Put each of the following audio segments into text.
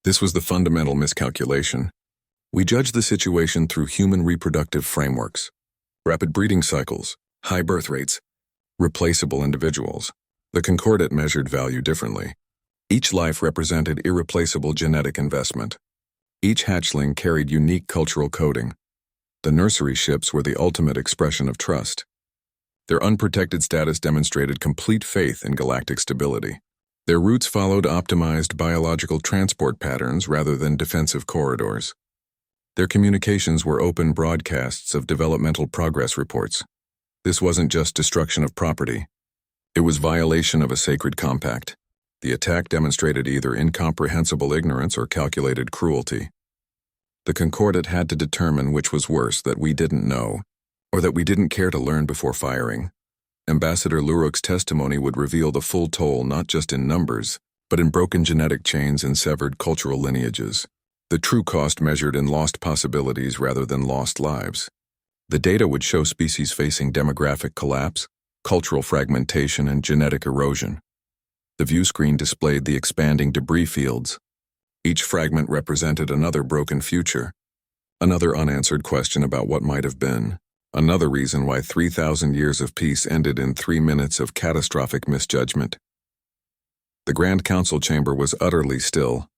This was the fundamental miscalculation. We judged the situation through human reproductive frameworks. Rapid breeding cycles, high birth rates, replaceable individuals. The Concordat measured value differently. Each life represented irreplaceable genetic investment. Each hatchling carried unique cultural coding. The nursery ships were the ultimate expression of trust. Their unprotected status demonstrated complete faith in galactic stability. Their routes followed optimized biological transport patterns rather than defensive corridors. Their communications were open broadcasts of developmental progress reports. This wasn't just destruction of property. It was violation of a sacred compact. The attack demonstrated either incomprehensible ignorance or calculated cruelty. The Concordat had to determine which was worse, that we didn't know, or that we didn't care to learn before firing. Ambassador Luruk's testimony would reveal the full toll not just in numbers, but in broken genetic chains and severed cultural lineages. The true cost measured in lost possibilities rather than lost lives. The data would show species facing demographic collapse, cultural fragmentation, and genetic erosion. The view screen displayed the expanding debris fields. Each fragment represented another broken future, another unanswered question about what might have been, another reason why 3,000 years of peace ended in 3 minutes of catastrophic misjudgment. The Grand Council chamber was utterly still.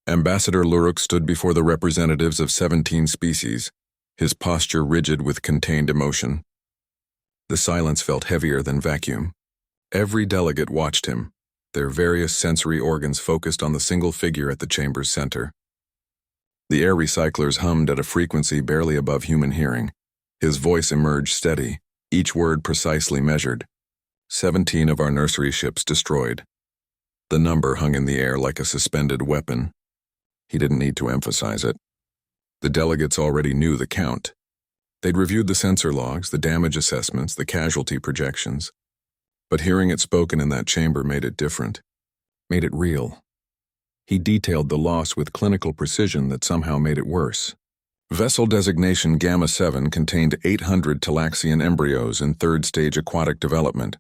Ambassador Luruk stood before the representatives of 17 species, his posture rigid with contained emotion. The silence felt heavier than vacuum. Every delegate watched him, their various sensory organs focused on the single figure at the chamber's center. The air recyclers hummed at a frequency barely above human hearing. His voice emerged steady, each word precisely measured. 17 of our nursery ships destroyed. The number hung in the air like a suspended weapon. He didn't need to emphasize it. The delegates already knew the count. They'd reviewed the sensor logs, the damage assessments, the casualty projections. But hearing it spoken in that chamber made it different, made it real. He detailed the loss with clinical precision that somehow made it worse. Vessel designation Gamma 7 contained 800 Talaxian embryos in third-stage aquatic development.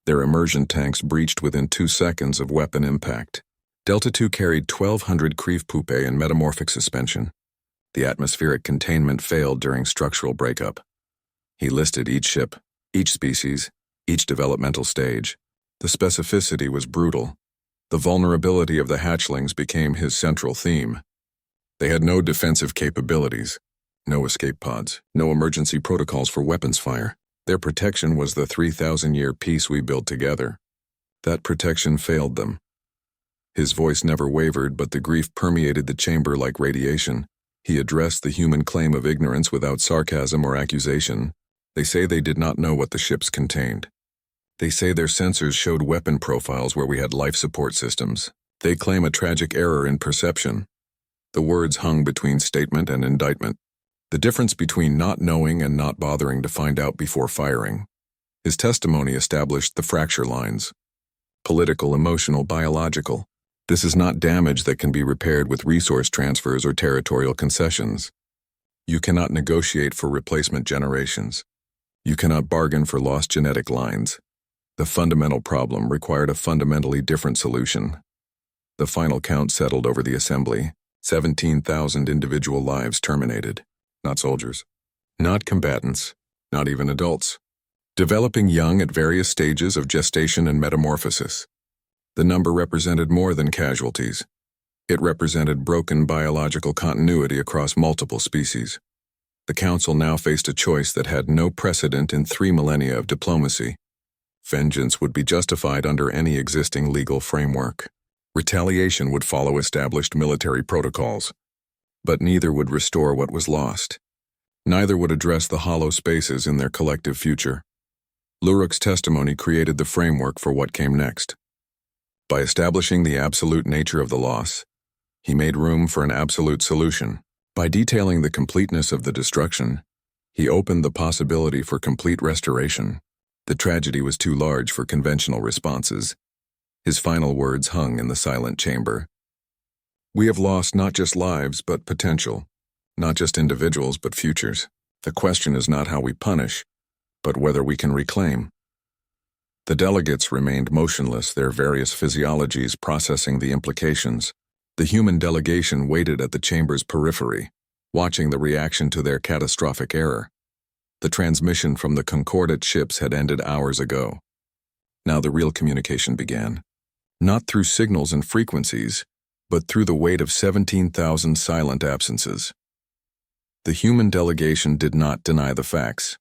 Their immersion tanks breached within 2 seconds of weapon impact. Delta 2 carried 1,200 Creve pupae in metamorphic suspension. The atmospheric containment failed during structural breakup. He listed each ship, each species, each developmental stage. The specificity was brutal. The vulnerability of the hatchlings became his central theme. They had no defensive capabilities, no escape pods, no emergency protocols for weapons fire. Their protection was the 3,000-year peace we built together. That protection failed them. His voice never wavered, but the grief permeated the chamber like radiation. He addressed the human claim of ignorance without sarcasm or accusation. They say they did not know what the ships contained. They say their sensors showed weapon profiles where we had life support systems. They claim a tragic error in perception. The words hung between statement and indictment. The difference between not knowing and not bothering to find out before firing. His testimony established the fracture lines. Political, emotional, biological. This is not damage that can be repaired with resource transfers or territorial concessions. You cannot negotiate for replacement generations. You cannot bargain for lost genetic lines. The fundamental problem required a fundamentally different solution. The final count settled over the assembly. 17,000 individual lives terminated. Not soldiers. Not combatants. Not even adults. Developing young at various stages of gestation and metamorphosis. The number represented more than casualties. It represented broken biological continuity across multiple species. The Council now faced a choice that had no precedent in 3 millennia of diplomacy. Vengeance would be justified under any existing legal framework. Retaliation would follow established military protocols. But neither would restore what was lost. Neither would address the hollow spaces in their collective future. Luruk's testimony created the framework for what came next. By establishing the absolute nature of the loss, he made room for an absolute solution. By detailing the completeness of the destruction, he opened the possibility for complete restoration. The tragedy was too large for conventional responses. His final words hung in the silent chamber. We have lost not just lives, but potential. Not just individuals, but futures. The question is not how we punish, but whether we can reclaim. The delegates remained motionless, their various physiologies processing the implications. The human delegation waited at the chamber's periphery, watching the reaction to their catastrophic error. The transmission from the Concordate ships had ended hours ago. Now the real communication began. Not through signals and frequencies, but through the weight of 17,000 silent absences. The human delegation did not deny the facts.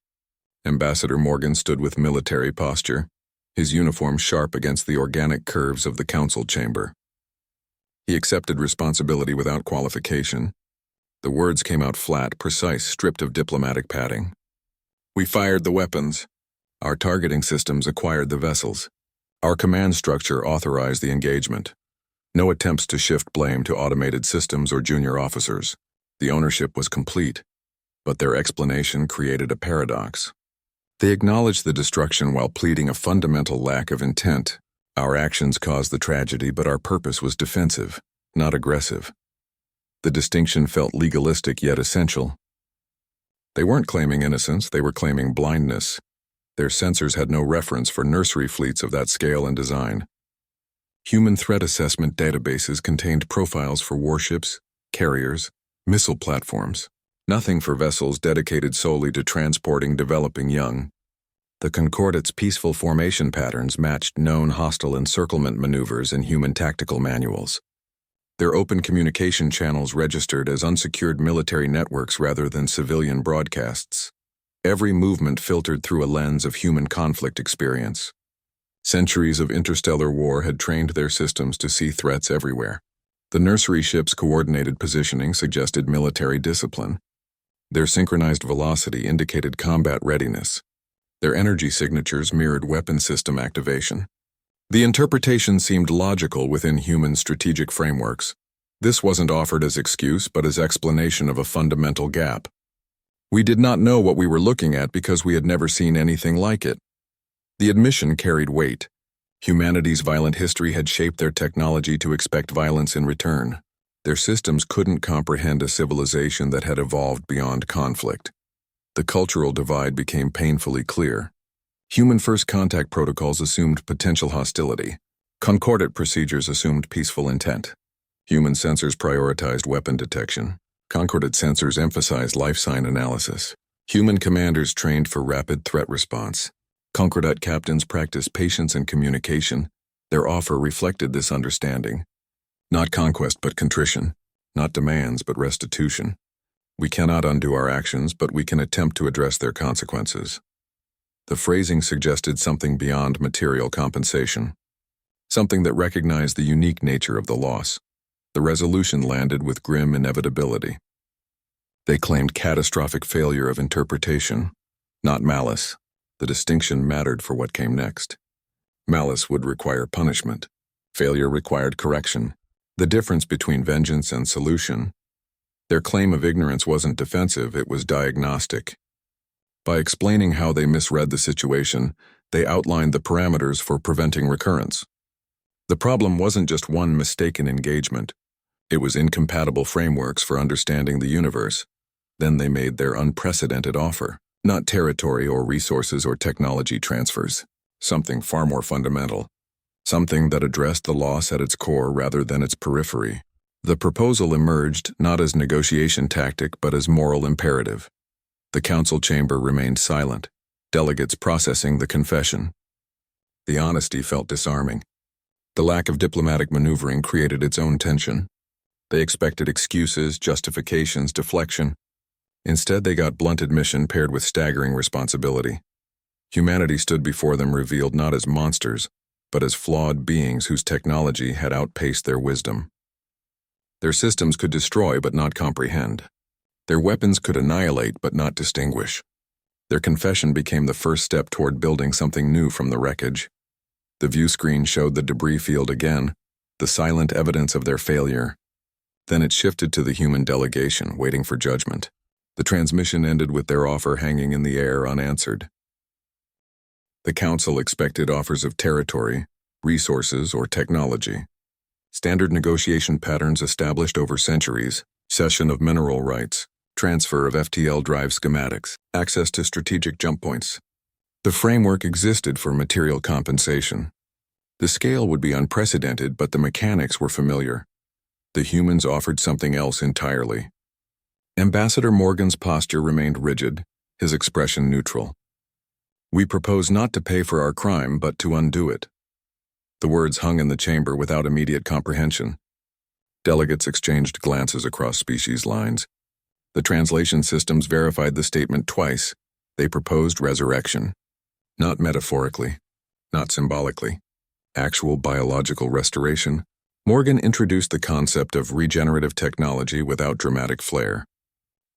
Ambassador Morgan stood with military posture, his uniform sharp against the organic curves of the council chamber. He accepted responsibility without qualification. The words came out flat, precise, stripped of diplomatic padding. We fired the weapons. Our targeting systems acquired the vessels. Our command structure authorized the engagement. No attempts to shift blame to automated systems or junior officers. The ownership was complete, but their explanation created a paradox. They acknowledged the destruction while pleading a fundamental lack of intent. Our actions caused the tragedy, but our purpose was defensive, not aggressive. The distinction felt legalistic yet essential. They weren't claiming innocence, they were claiming blindness. Their sensors had no reference for nursery fleets of that scale and design. Human threat assessment databases contained profiles for warships, carriers, missile platforms. Nothing for vessels dedicated solely to transporting developing young. The Concordate's peaceful formation patterns matched known hostile encirclement maneuvers in human tactical manuals. Their open communication channels registered as unsecured military networks rather than civilian broadcasts. Every movement filtered through a lens of human conflict experience. Centuries of interstellar war had trained their systems to see threats everywhere. The nursery ship's coordinated positioning suggested military discipline. Their synchronized velocity indicated combat readiness. Their energy signatures mirrored weapon system activation. The interpretation seemed logical within human strategic frameworks. This wasn't offered as excuse but as explanation of a fundamental gap. We did not know what we were looking at because we had never seen anything like it. The admission carried weight. Humanity's violent history had shaped their technology to expect violence in return. Their systems couldn't comprehend a civilization that had evolved beyond conflict. The cultural divide became painfully clear. Human first contact protocols assumed potential hostility. Concordate procedures assumed peaceful intent. Human sensors prioritized weapon detection. Concordate sensors emphasized life sign analysis. Human commanders trained for rapid threat response. Concordate captains practiced patience and communication. Their offer reflected this understanding. Not conquest but contrition. Not demands but restitution. We cannot undo our actions, but we can attempt to address their consequences. The phrasing suggested something beyond material compensation. Something that recognized the unique nature of the loss. The resolution landed with grim inevitability. They claimed catastrophic failure of interpretation, not malice. The distinction mattered for what came next. Malice would require punishment. Failure required correction. The difference between vengeance and solution. Their claim of ignorance wasn't defensive, it was diagnostic. By explaining how they misread the situation, they outlined the parameters for preventing recurrence. The problem wasn't just one mistaken engagement. It was incompatible frameworks for understanding the universe. Then they made their unprecedented offer. Not territory or resources or technology transfers. Something far more fundamental. Something that addressed the loss at its core rather than its periphery. The proposal emerged not as negotiation tactic but as moral imperative. The council chamber remained silent, delegates processing the confession. The honesty felt disarming. The lack of diplomatic maneuvering created its own tension. They expected excuses, justifications, deflection. Instead, they got blunt admission paired with staggering responsibility. Humanity stood before them revealed not as monsters, but as flawed beings whose technology had outpaced their wisdom. Their systems could destroy but not comprehend. Their weapons could annihilate but not distinguish. Their confession became the first step toward building something new from the wreckage. The view screen showed the debris field again, the silent evidence of their failure. Then it shifted to the human delegation, waiting for judgment. The transmission ended with their offer hanging in the air unanswered. The council expected offers of territory, resources, or technology. Standard negotiation patterns established over centuries, cession of mineral rights, transfer of FTL drive schematics, access to strategic jump points. The framework existed for material compensation. The scale would be unprecedented, but the mechanics were familiar. The humans offered something else entirely. Ambassador Morgan's posture remained rigid, his expression neutral. "We propose not to pay for our crime, but to undo it." The words hung in the chamber without immediate comprehension. Delegates exchanged glances across species lines. The translation systems verified the statement twice. They proposed resurrection. Not metaphorically, not symbolically. Actual biological restoration. Morgan introduced the concept of regenerative technology without dramatic flair.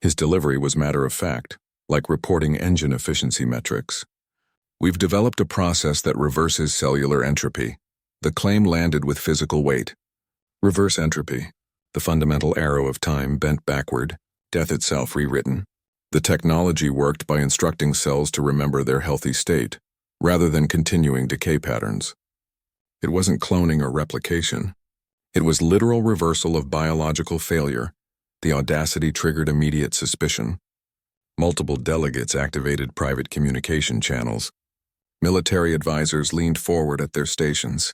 His delivery was matter-of-fact, like reporting engine efficiency metrics. "We've developed a process that reverses cellular entropy." The claim landed with physical weight. Reverse entropy, the fundamental arrow of time bent backward, death itself rewritten. The technology worked by instructing cells to remember their healthy state, rather than continuing decay patterns. It wasn't cloning or replication. It was literal reversal of biological failure. The audacity triggered immediate suspicion. Multiple delegates activated private communication channels. Military advisors leaned forward at their stations.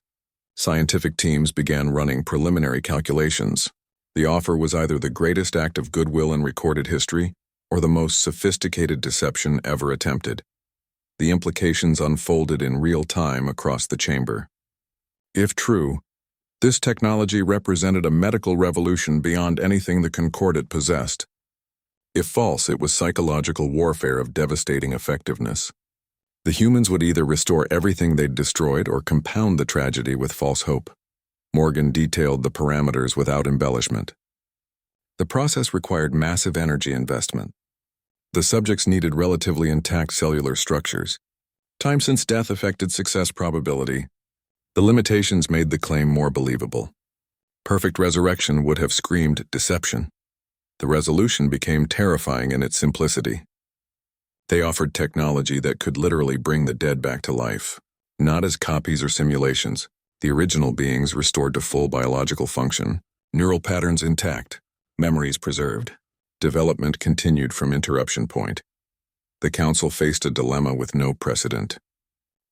Scientific teams began running preliminary calculations. The offer was either the greatest act of goodwill in recorded history or the most sophisticated deception ever attempted. The implications unfolded in real time across the chamber. If true, this technology represented a medical revolution beyond anything the Concordat possessed. If false, it was psychological warfare of devastating effectiveness. The humans would either restore everything they'd destroyed or compound the tragedy with false hope. Morgan detailed the parameters without embellishment. The process required massive energy investment. The subjects needed relatively intact cellular structures. Time since death affected success probability. The limitations made the claim more believable. Perfect resurrection would have screamed deception. The resolution became terrifying in its simplicity. They offered technology that could literally bring the dead back to life, not as copies or simulations. The original beings restored to full biological function, neural patterns intact, memories preserved. Development continued from interruption point. The Council faced a dilemma with no precedent.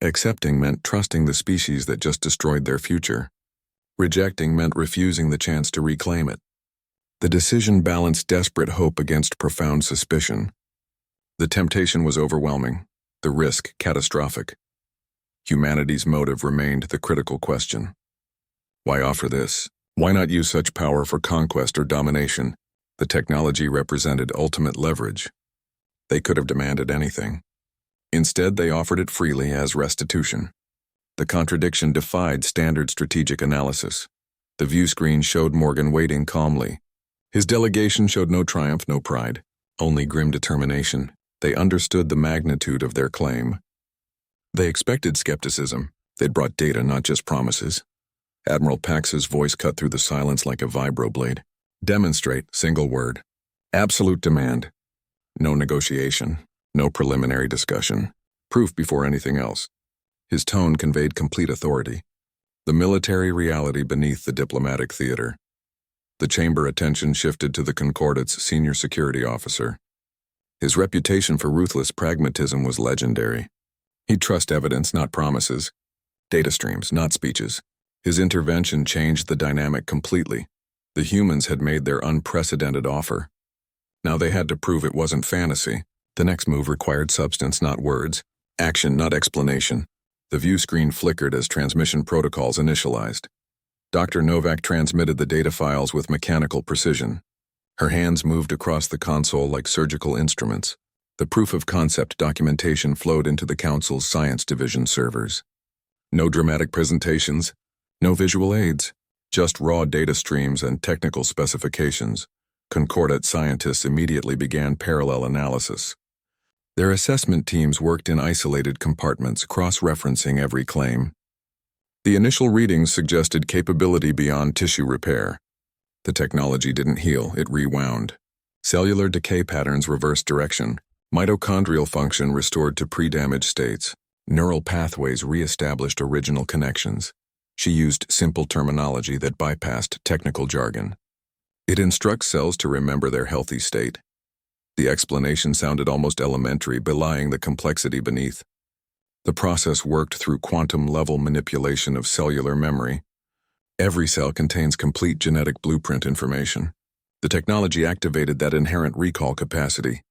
Accepting meant trusting the species that just destroyed their future. Rejecting meant refusing the chance to reclaim it. The decision balanced desperate hope against profound suspicion. The temptation was overwhelming, the risk catastrophic. Humanity's motive remained the critical question. Why offer this? Why not use such power for conquest or domination? The technology represented ultimate leverage. They could have demanded anything. Instead, they offered it freely as restitution. The contradiction defied standard strategic analysis. The view screen showed Morgan waiting calmly. His delegation showed no triumph, no pride, only grim determination. They understood the magnitude of their claim. They expected skepticism. They'd brought data, not just promises. Admiral Pax's voice cut through the silence like a vibroblade. Demonstrate, single word. Absolute demand. No negotiation, no preliminary discussion. Proof before anything else. His tone conveyed complete authority. The military reality beneath the diplomatic theater. The chamber attention shifted to the Concordat's senior security officer. His reputation for ruthless pragmatism was legendary. He'd trust evidence, not promises. Data streams, not speeches. His intervention changed the dynamic completely. The humans had made their unprecedented offer. Now they had to prove it wasn't fantasy. The next move required substance, not words. Action, not explanation. The view screen flickered as transmission protocols initialized. Dr. Novak transmitted the data files with mechanical precision. Her hands moved across the console like surgical instruments. The proof of concept documentation flowed into the Council's Science Division servers. No dramatic presentations, no visual aids, just raw data streams and technical specifications. Concordat scientists immediately began parallel analysis. Their assessment teams worked in isolated compartments, cross-referencing every claim. The initial readings suggested capability beyond tissue repair. The technology didn't heal, it rewound. Cellular decay patterns reversed direction. Mitochondrial function restored to pre-damaged states. Neural pathways re-established original connections. She used simple terminology that bypassed technical jargon. It instructs cells to remember their healthy state. The explanation sounded almost elementary, belying the complexity beneath. The process worked through quantum-level manipulation of cellular memory. Every cell contains complete genetic blueprint information. The technology activated that inherent recall capacity.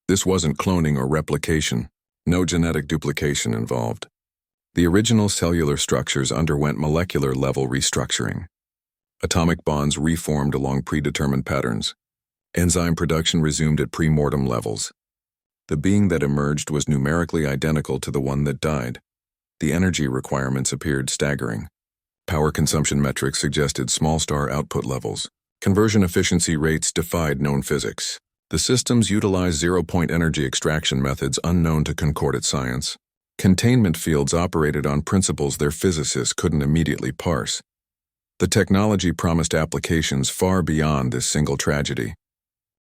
This wasn't cloning or replication. No genetic duplication involved. The original cellular structures underwent molecular-level restructuring. Atomic bonds reformed along predetermined patterns. Enzyme production resumed at pre-mortem levels. The being that emerged was numerically identical to the one that died. The energy requirements appeared staggering. Power consumption metrics suggested small star output levels. Conversion efficiency rates defied known physics. The systems utilized zero-point energy extraction methods unknown to concordant science. Containment fields operated on principles their physicists couldn't immediately parse. The technology promised applications far beyond this single tragedy.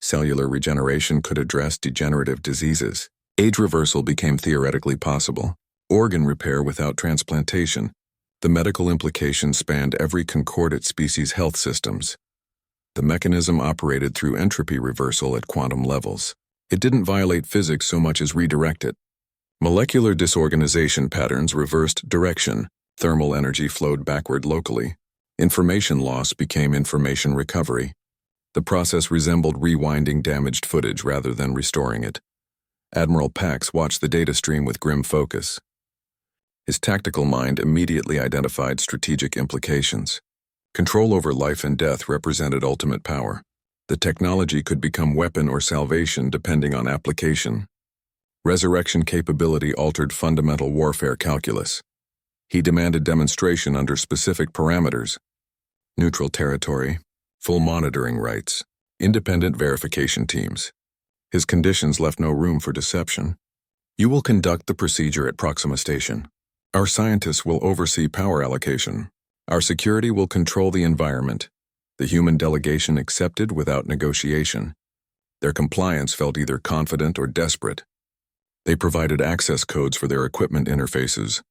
Cellular regeneration could address degenerative diseases. Age reversal became theoretically possible. Organ repair without transplantation. The medical implications spanned every concordant species' health systems. The mechanism operated through entropy reversal at quantum levels. It didn't violate physics so much as redirect it. Molecular disorganization patterns reversed direction. Thermal energy flowed backward locally. Information loss became information recovery. The process resembled rewinding damaged footage rather than restoring it. Admiral Pax watched the data stream with grim focus. His tactical mind immediately identified strategic implications. Control over life and death represented ultimate power. The technology could become weapon or salvation depending on application. Resurrection capability altered fundamental warfare calculus. He demanded demonstration under specific parameters. Neutral territory, full monitoring rights, independent verification teams. His conditions left no room for deception. You will conduct the procedure at Proxima Station. Our scientists will oversee power allocation. Our security will control the environment. The human delegation accepted without negotiation. Their compliance felt either confident or desperate. They provided access codes for their equipment interfaces.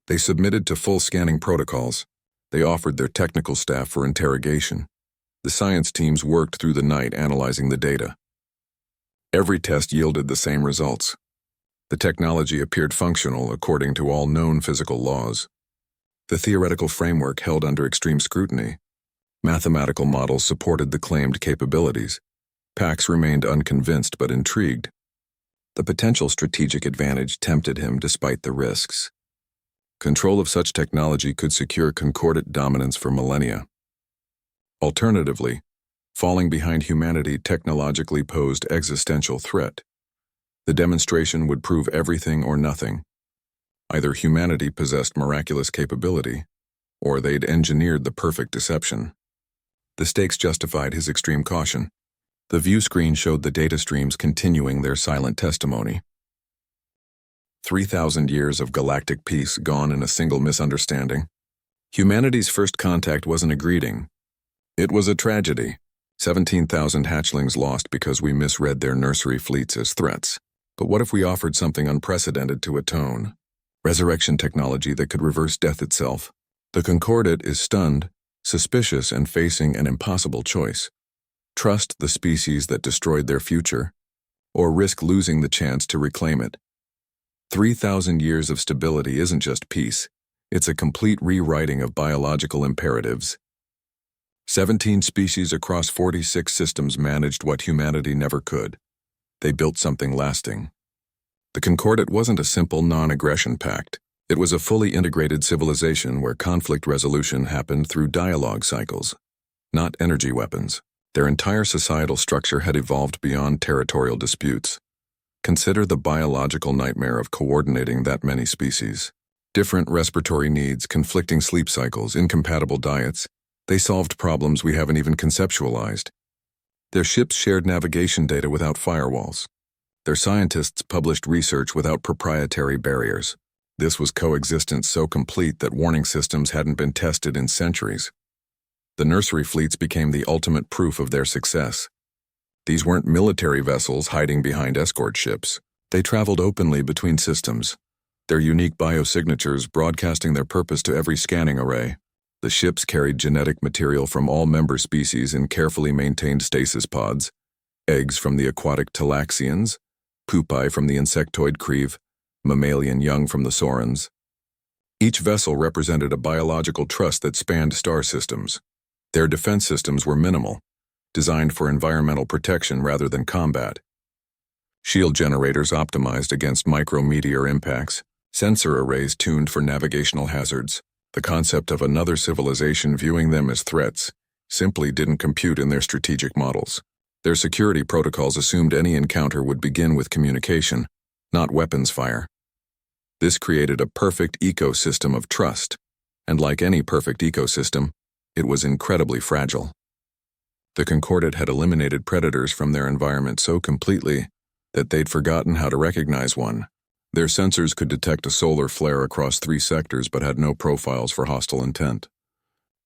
They submitted to full scanning protocols. They offered their technical staff for interrogation. The science teams worked through the night analyzing the data. Every test yielded the same results. The technology appeared functional according to all known physical laws. The theoretical framework held under extreme scrutiny. Mathematical models supported the claimed capabilities. Pax remained unconvinced but intrigued. The potential strategic advantage tempted him despite the risks. Control of such technology could secure concordant dominance for millennia. Alternatively, falling behind humanity technologically posed existential threat. The demonstration would prove everything or nothing. Either humanity possessed miraculous capability, or they'd engineered the perfect deception. The stakes justified his extreme caution. The view screen showed the data streams continuing their silent testimony. 3,000 years of galactic peace gone in a single misunderstanding. Humanity's first contact wasn't a greeting. It was a tragedy. 17,000 hatchlings lost because we misread their nursery fleets as threats. But what if we offered something unprecedented to atone? Resurrection technology that could reverse death itself. The concordant is stunned, suspicious, and facing an impossible choice. Trust the species that destroyed their future, or risk losing the chance to reclaim it. 3,000 years of stability isn't just peace, it's a complete rewriting of biological imperatives. 17 species across 46 systems managed what humanity never could. They built something lasting. The concordant wasn't a simple non-aggression pact. It was a fully integrated civilization where conflict resolution happened through dialogue cycles, not energy weapons. Their entire societal structure had evolved beyond territorial disputes. Consider the biological nightmare of coordinating that many species. Different respiratory needs, conflicting sleep cycles, incompatible diets. They solved problems we haven't even conceptualized. Their ships shared navigation data without firewalls. Their scientists published research without proprietary barriers. This was coexistence so complete that warning systems hadn't been tested in centuries. The nursery fleets became the ultimate proof of their success. These weren't military vessels hiding behind escort ships. They traveled openly between systems, their unique biosignatures broadcasting their purpose to every scanning array. The ships carried genetic material from all member species in carefully maintained stasis pods, eggs from the aquatic Talaxians, pupae from the insectoid Creve, mammalian young from the Saurans. Each vessel represented a biological trust that spanned star systems. Their defense systems were minimal, designed for environmental protection rather than combat. Shield generators optimized against micrometeor impacts, sensor arrays tuned for navigational hazards. The concept of another civilization viewing them as threats simply didn't compute in their strategic models. Their security protocols assumed any encounter would begin with communication, not weapons fire. This created a perfect ecosystem of trust, and like any perfect ecosystem, it was incredibly fragile. The Concordat had eliminated predators from their environment so completely that they'd forgotten how to recognize one. Their sensors could detect a solar flare across 3 sectors but had no profiles for hostile intent.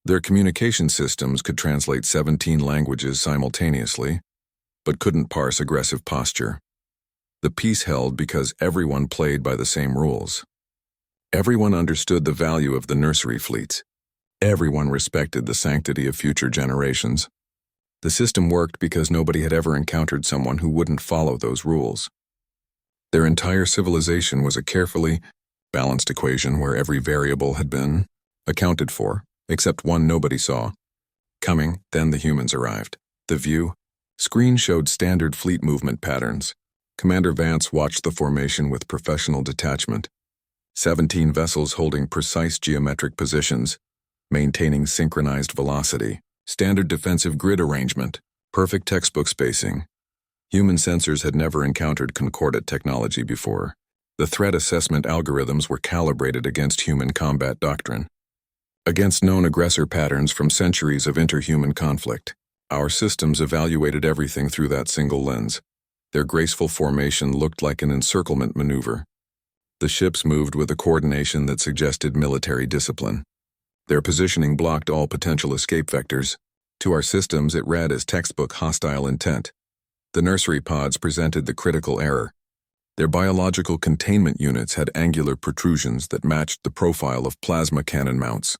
Their communication systems could translate 17 languages simultaneously, but couldn't parse aggressive posture. The peace held because everyone played by the same rules. Everyone understood the value of the nursery fleets. Everyone respected the sanctity of future generations. The system worked because nobody had ever encountered someone who wouldn't follow those rules. Their entire civilization was a carefully balanced equation where every variable had been accounted for, except one nobody saw. Coming, then the humans arrived. The view screen showed standard fleet movement patterns. Commander Vance watched the formation with professional detachment. 17 vessels holding precise geometric positions, maintaining synchronized velocity, standard defensive grid arrangement, perfect textbook spacing. Human sensors had never encountered Concordat technology before. The threat assessment algorithms were calibrated against human combat doctrine, against known aggressor patterns from centuries of interhuman conflict. Our systems evaluated everything through that single lens. Their graceful formation looked like an encirclement maneuver. The ships moved with a coordination that suggested military discipline. Their positioning blocked all potential escape vectors. To our systems, it read as textbook hostile intent. The nursery pods presented the critical error. Their biological containment units had angular protrusions that matched the profile of plasma cannon mounts.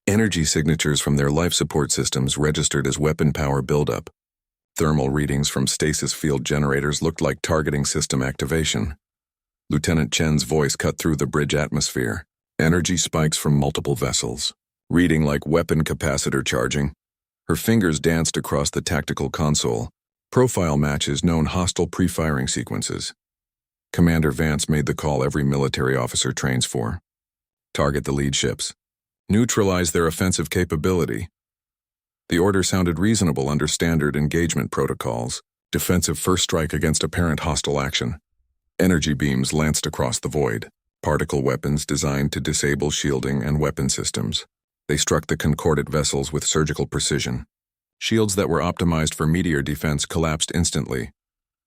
Energy signatures from their life support systems registered as weapon power buildup. Thermal readings from stasis field generators looked like targeting system activation. Lieutenant Chen's voice cut through the bridge atmosphere. Energy spikes from multiple vessels, reading like weapon capacitor charging. Her fingers danced across the tactical console. Profile matches known hostile pre-firing sequences. Commander Vance made the call every military officer trains for. Target the lead ships. Neutralize their offensive capability. The order sounded reasonable under standard engagement protocols. Defensive first strike against apparent hostile action. Energy beams lanced across the void. Particle weapons designed to disable shielding and weapon systems. They struck the Concordat vessels with surgical precision. Shields that were optimized for meteor defense collapsed instantly.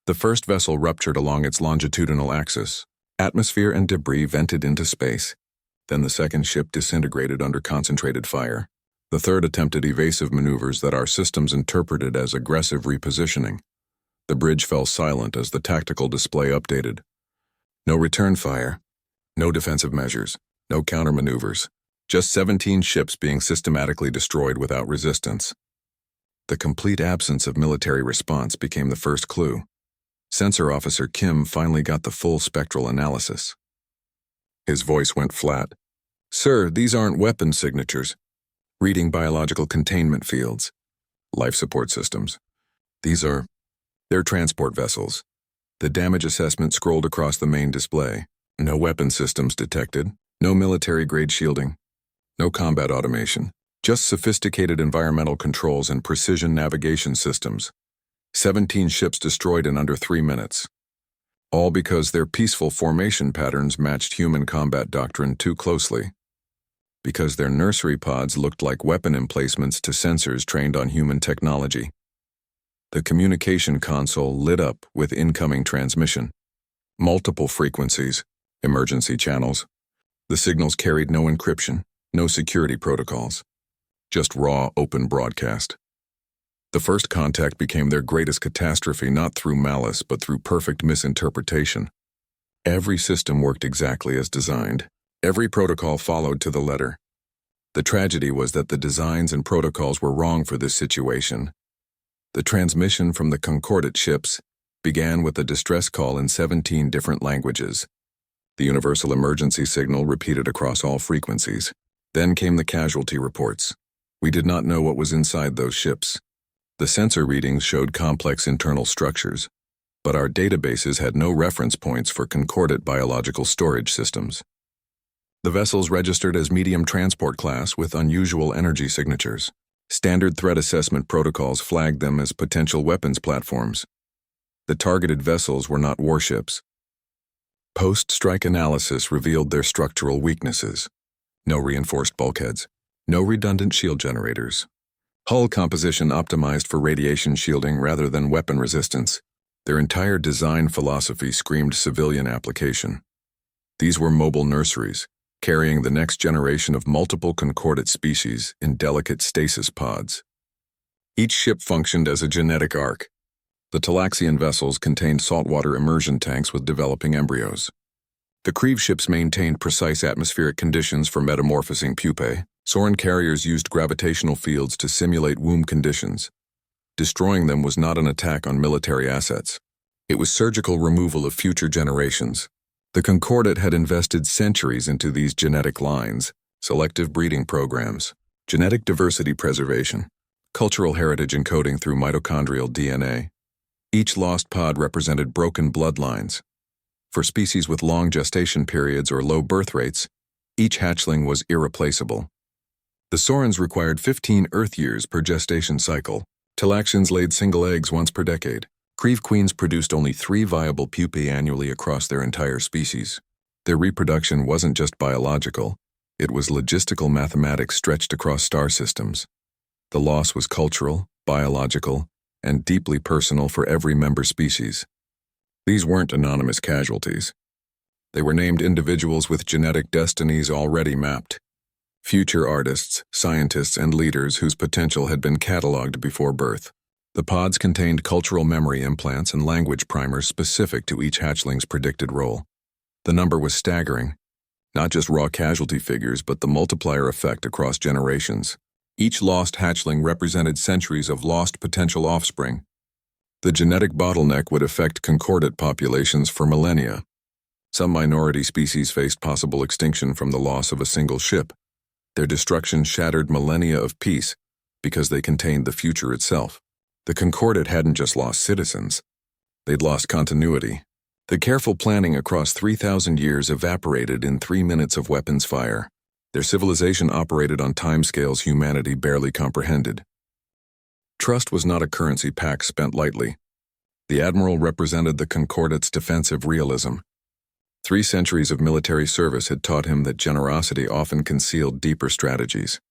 The first vessel ruptured along its longitudinal axis. Atmosphere and debris vented into space. Then the second ship disintegrated under concentrated fire. The third attempted evasive maneuvers that our systems interpreted as aggressive repositioning. The bridge fell silent as the tactical display updated. No return fire, no defensive measures, no countermaneuvers, just 17 ships being systematically destroyed without resistance. The complete absence of military response became the first clue. Sensor Officer Kim finally got the full spectral analysis. His voice went flat. "Sir, these aren't weapon signatures. Reading biological containment fields. Life support systems. They're transport vessels." The damage assessment scrolled across the main display. No weapon systems detected, no military-grade shielding, no combat automation, just sophisticated environmental controls and precision navigation systems. 17 ships destroyed in under 3 minutes. All because their peaceful formation patterns matched human combat doctrine too closely. Because their nursery pods looked like weapon emplacements to sensors trained on human technology. The communication console lit up with incoming transmission. Multiple frequencies, emergency channels. The signals carried no encryption, no security protocols. Just raw, open broadcast. The first contact became their greatest catastrophe not through malice but through perfect misinterpretation. Every system worked exactly as designed. Every protocol followed to the letter. The tragedy was that the designs and protocols were wrong for this situation. The transmission from the Concordat ships began with a distress call in 17 different languages. The universal emergency signal repeated across all frequencies. Then came the casualty reports. We did not know what was inside those ships. The sensor readings showed complex internal structures, but our databases had no reference points for concordant biological storage systems. The vessels registered as medium transport class with unusual energy signatures. Standard threat assessment protocols flagged them as potential weapons platforms. The targeted vessels were not warships. Post-strike analysis revealed their structural weaknesses. No reinforced bulkheads, no redundant shield generators. Hull composition optimized for radiation shielding rather than weapon resistance. Their entire design philosophy screamed civilian application. These were mobile nurseries, carrying the next generation of multiple concordant species in delicate stasis pods. Each ship functioned as a genetic ark. The Talaxian vessels contained saltwater immersion tanks with developing embryos. The Creve ships maintained precise atmospheric conditions for metamorphosing pupae. Soren carriers used gravitational fields to simulate womb conditions. Destroying them was not an attack on military assets. It was surgical removal of future generations. The Concordat had invested centuries into these genetic lines, selective breeding programs, genetic diversity preservation, cultural heritage encoding through mitochondrial DNA. Each lost pod represented broken bloodlines. For species with long gestation periods or low birth rates, each hatchling was irreplaceable. The Sorens required 15 Earth years per gestation cycle. Talaxians laid single eggs once per decade. Creve queens produced only 3 viable pupae annually across their entire species. Their reproduction wasn't just biological, it was logistical mathematics stretched across star systems. The loss was cultural, biological, and deeply personal for every member species. These weren't anonymous casualties. They were named individuals with genetic destinies already mapped. Future artists, scientists, and leaders whose potential had been cataloged before birth. The pods contained cultural memory implants and language primers specific to each hatchling's predicted role. The number was staggering. Not just raw casualty figures, but the multiplier effect across generations. Each lost hatchling represented centuries of lost potential offspring. The genetic bottleneck would affect concordant populations for millennia. Some minority species faced possible extinction from the loss of a single ship. Their destruction shattered millennia of peace because they contained the future itself. The Concordat hadn't just lost citizens, they'd lost continuity. The careful planning across 3,000 years evaporated in 3 minutes of weapons fire. Their civilization operated on timescales humanity barely comprehended. Trust was not a currency pact spent lightly. The Admiral represented the Concordat's defensive realism. 3 centuries of military service had taught him that generosity often concealed deeper strategies.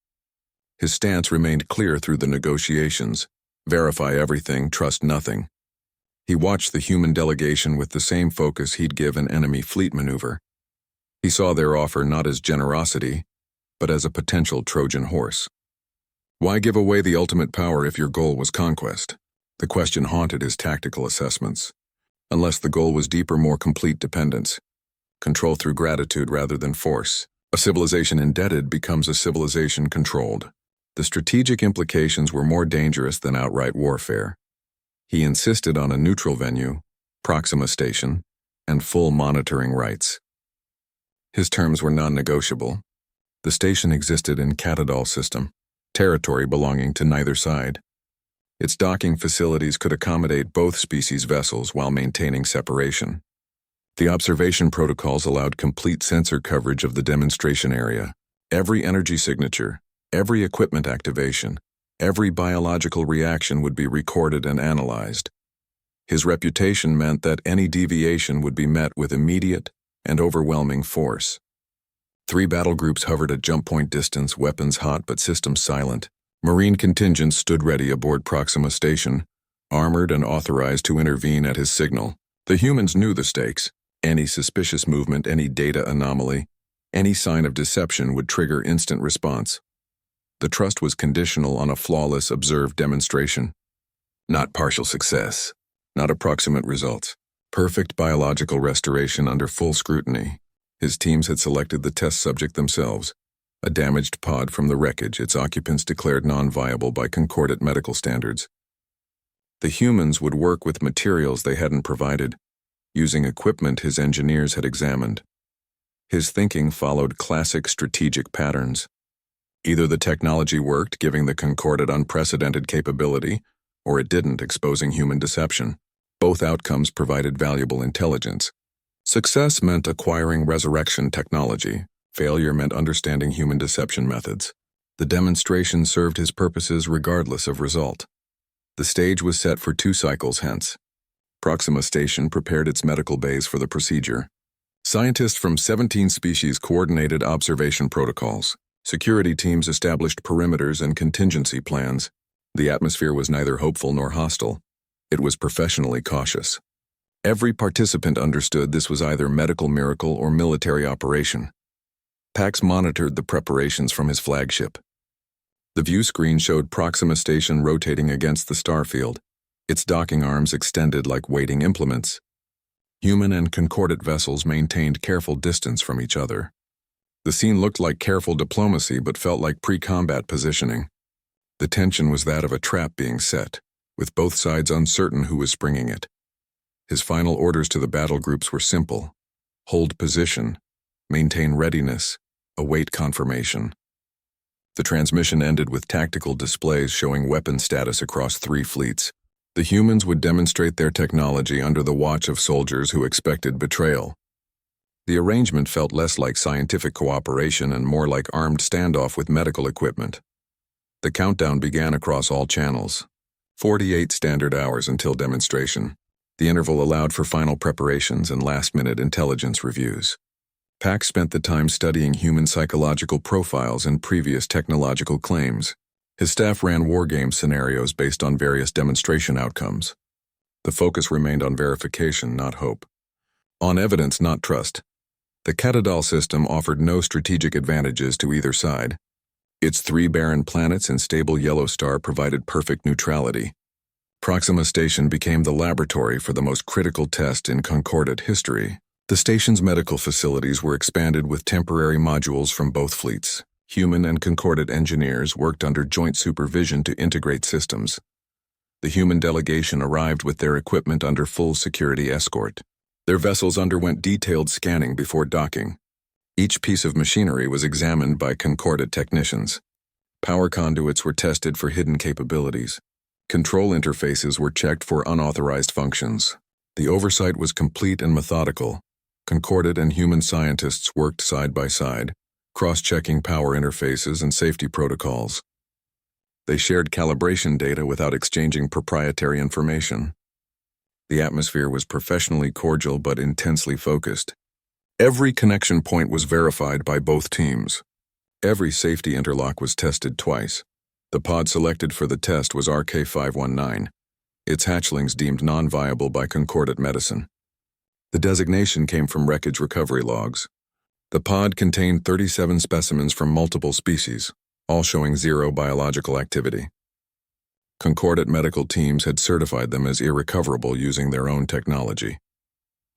His stance remained clear through the negotiations. Verify everything, trust nothing. He watched the human delegation with the same focus he'd give an enemy fleet maneuver. He saw their offer not as generosity, but as a potential Trojan horse. Why give away the ultimate power if your goal was conquest? The question haunted his tactical assessments. Unless the goal was deeper, more complete dependence. Control through gratitude rather than force. A civilization indebted becomes a civilization controlled. The strategic implications were more dangerous than outright warfare. He insisted on a neutral venue, Proxima Station, and full monitoring rights. His terms were non-negotiable. The station existed in Catadal system, territory belonging to neither side. Its docking facilities could accommodate both species vessels while maintaining separation. The observation protocols allowed complete sensor coverage of the demonstration area. Every energy signature, every equipment activation, every biological reaction would be recorded and analyzed. His reputation meant that any deviation would be met with immediate and overwhelming force. 3 battle groups hovered at jump point distance, weapons hot but systems silent. Marine contingents stood ready aboard Proxima Station, armored and authorized to intervene at his signal. The humans knew the stakes. Any suspicious movement, any data anomaly, any sign of deception would trigger instant response. The trust was conditional on a flawless observed demonstration. Not partial success, not approximate results. Perfect biological restoration under full scrutiny. His teams had selected the test subject themselves, a damaged pod from the wreckage its occupants declared non-viable by concordant medical standards. The humans would work with materials they hadn't provided, using equipment his engineers had examined. His thinking followed classic strategic patterns. Either the technology worked, giving the Concordat unprecedented capability, or it didn't, exposing human deception. Both outcomes provided valuable intelligence. Success meant acquiring resurrection technology. Failure meant understanding human deception methods. The demonstration served his purposes regardless of result. The stage was set for 2 cycles hence. Proxima Station prepared its medical bays for the procedure. Scientists from 17 species coordinated observation protocols. Security teams established perimeters and contingency plans. The atmosphere was neither hopeful nor hostile. It was professionally cautious. Every participant understood this was either medical miracle or military operation. Pax monitored the preparations from his flagship. The view screen showed Proxima Station rotating against the starfield, its docking arms extended like weighting implements. Human and Concordat vessels maintained careful distance from each other. The scene looked like careful diplomacy but felt like pre-combat positioning. The tension was that of a trap being set, with both sides uncertain who was springing it. His final orders to the battle groups were simple: hold position, maintain readiness, await confirmation. The transmission ended with tactical displays showing weapon status across 3 fleets. The humans would demonstrate their technology under the watch of soldiers who expected betrayal. The arrangement felt less like scientific cooperation and more like armed standoff with medical equipment. The countdown began across all channels. 48 standard hours until demonstration. The interval allowed for final preparations and last-minute intelligence reviews. Pax spent the time studying human psychological profiles and previous technological claims. His staff ran wargame scenarios based on various demonstration outcomes. The focus remained on verification, not hope. On evidence, not trust. The Catadal system offered no strategic advantages to either side. Its 3 barren planets and stable yellow star provided perfect neutrality. Proxima Station became the laboratory for the most critical test in Concordat history. The station's medical facilities were expanded with temporary modules from both fleets. Human and Concordat engineers worked under joint supervision to integrate systems. The human delegation arrived with their equipment under full security escort. Their vessels underwent detailed scanning before docking. Each piece of machinery was examined by Concordat technicians. Power conduits were tested for hidden capabilities. Control interfaces were checked for unauthorized functions. The oversight was complete and methodical. Concordat and human scientists worked side by side, cross-checking power interfaces and safety protocols. They shared calibration data without exchanging proprietary information. The atmosphere was professionally cordial but intensely focused. Every connection point was verified by both teams. Every safety interlock was tested twice. The pod selected for the test was RK-519, its hatchlings deemed non-viable by Concordat medicine. The designation came from wreckage recovery logs. The pod contained 37 specimens from multiple species, all showing 0 biological activity. Concordat medical teams had certified them as irrecoverable using their own technology.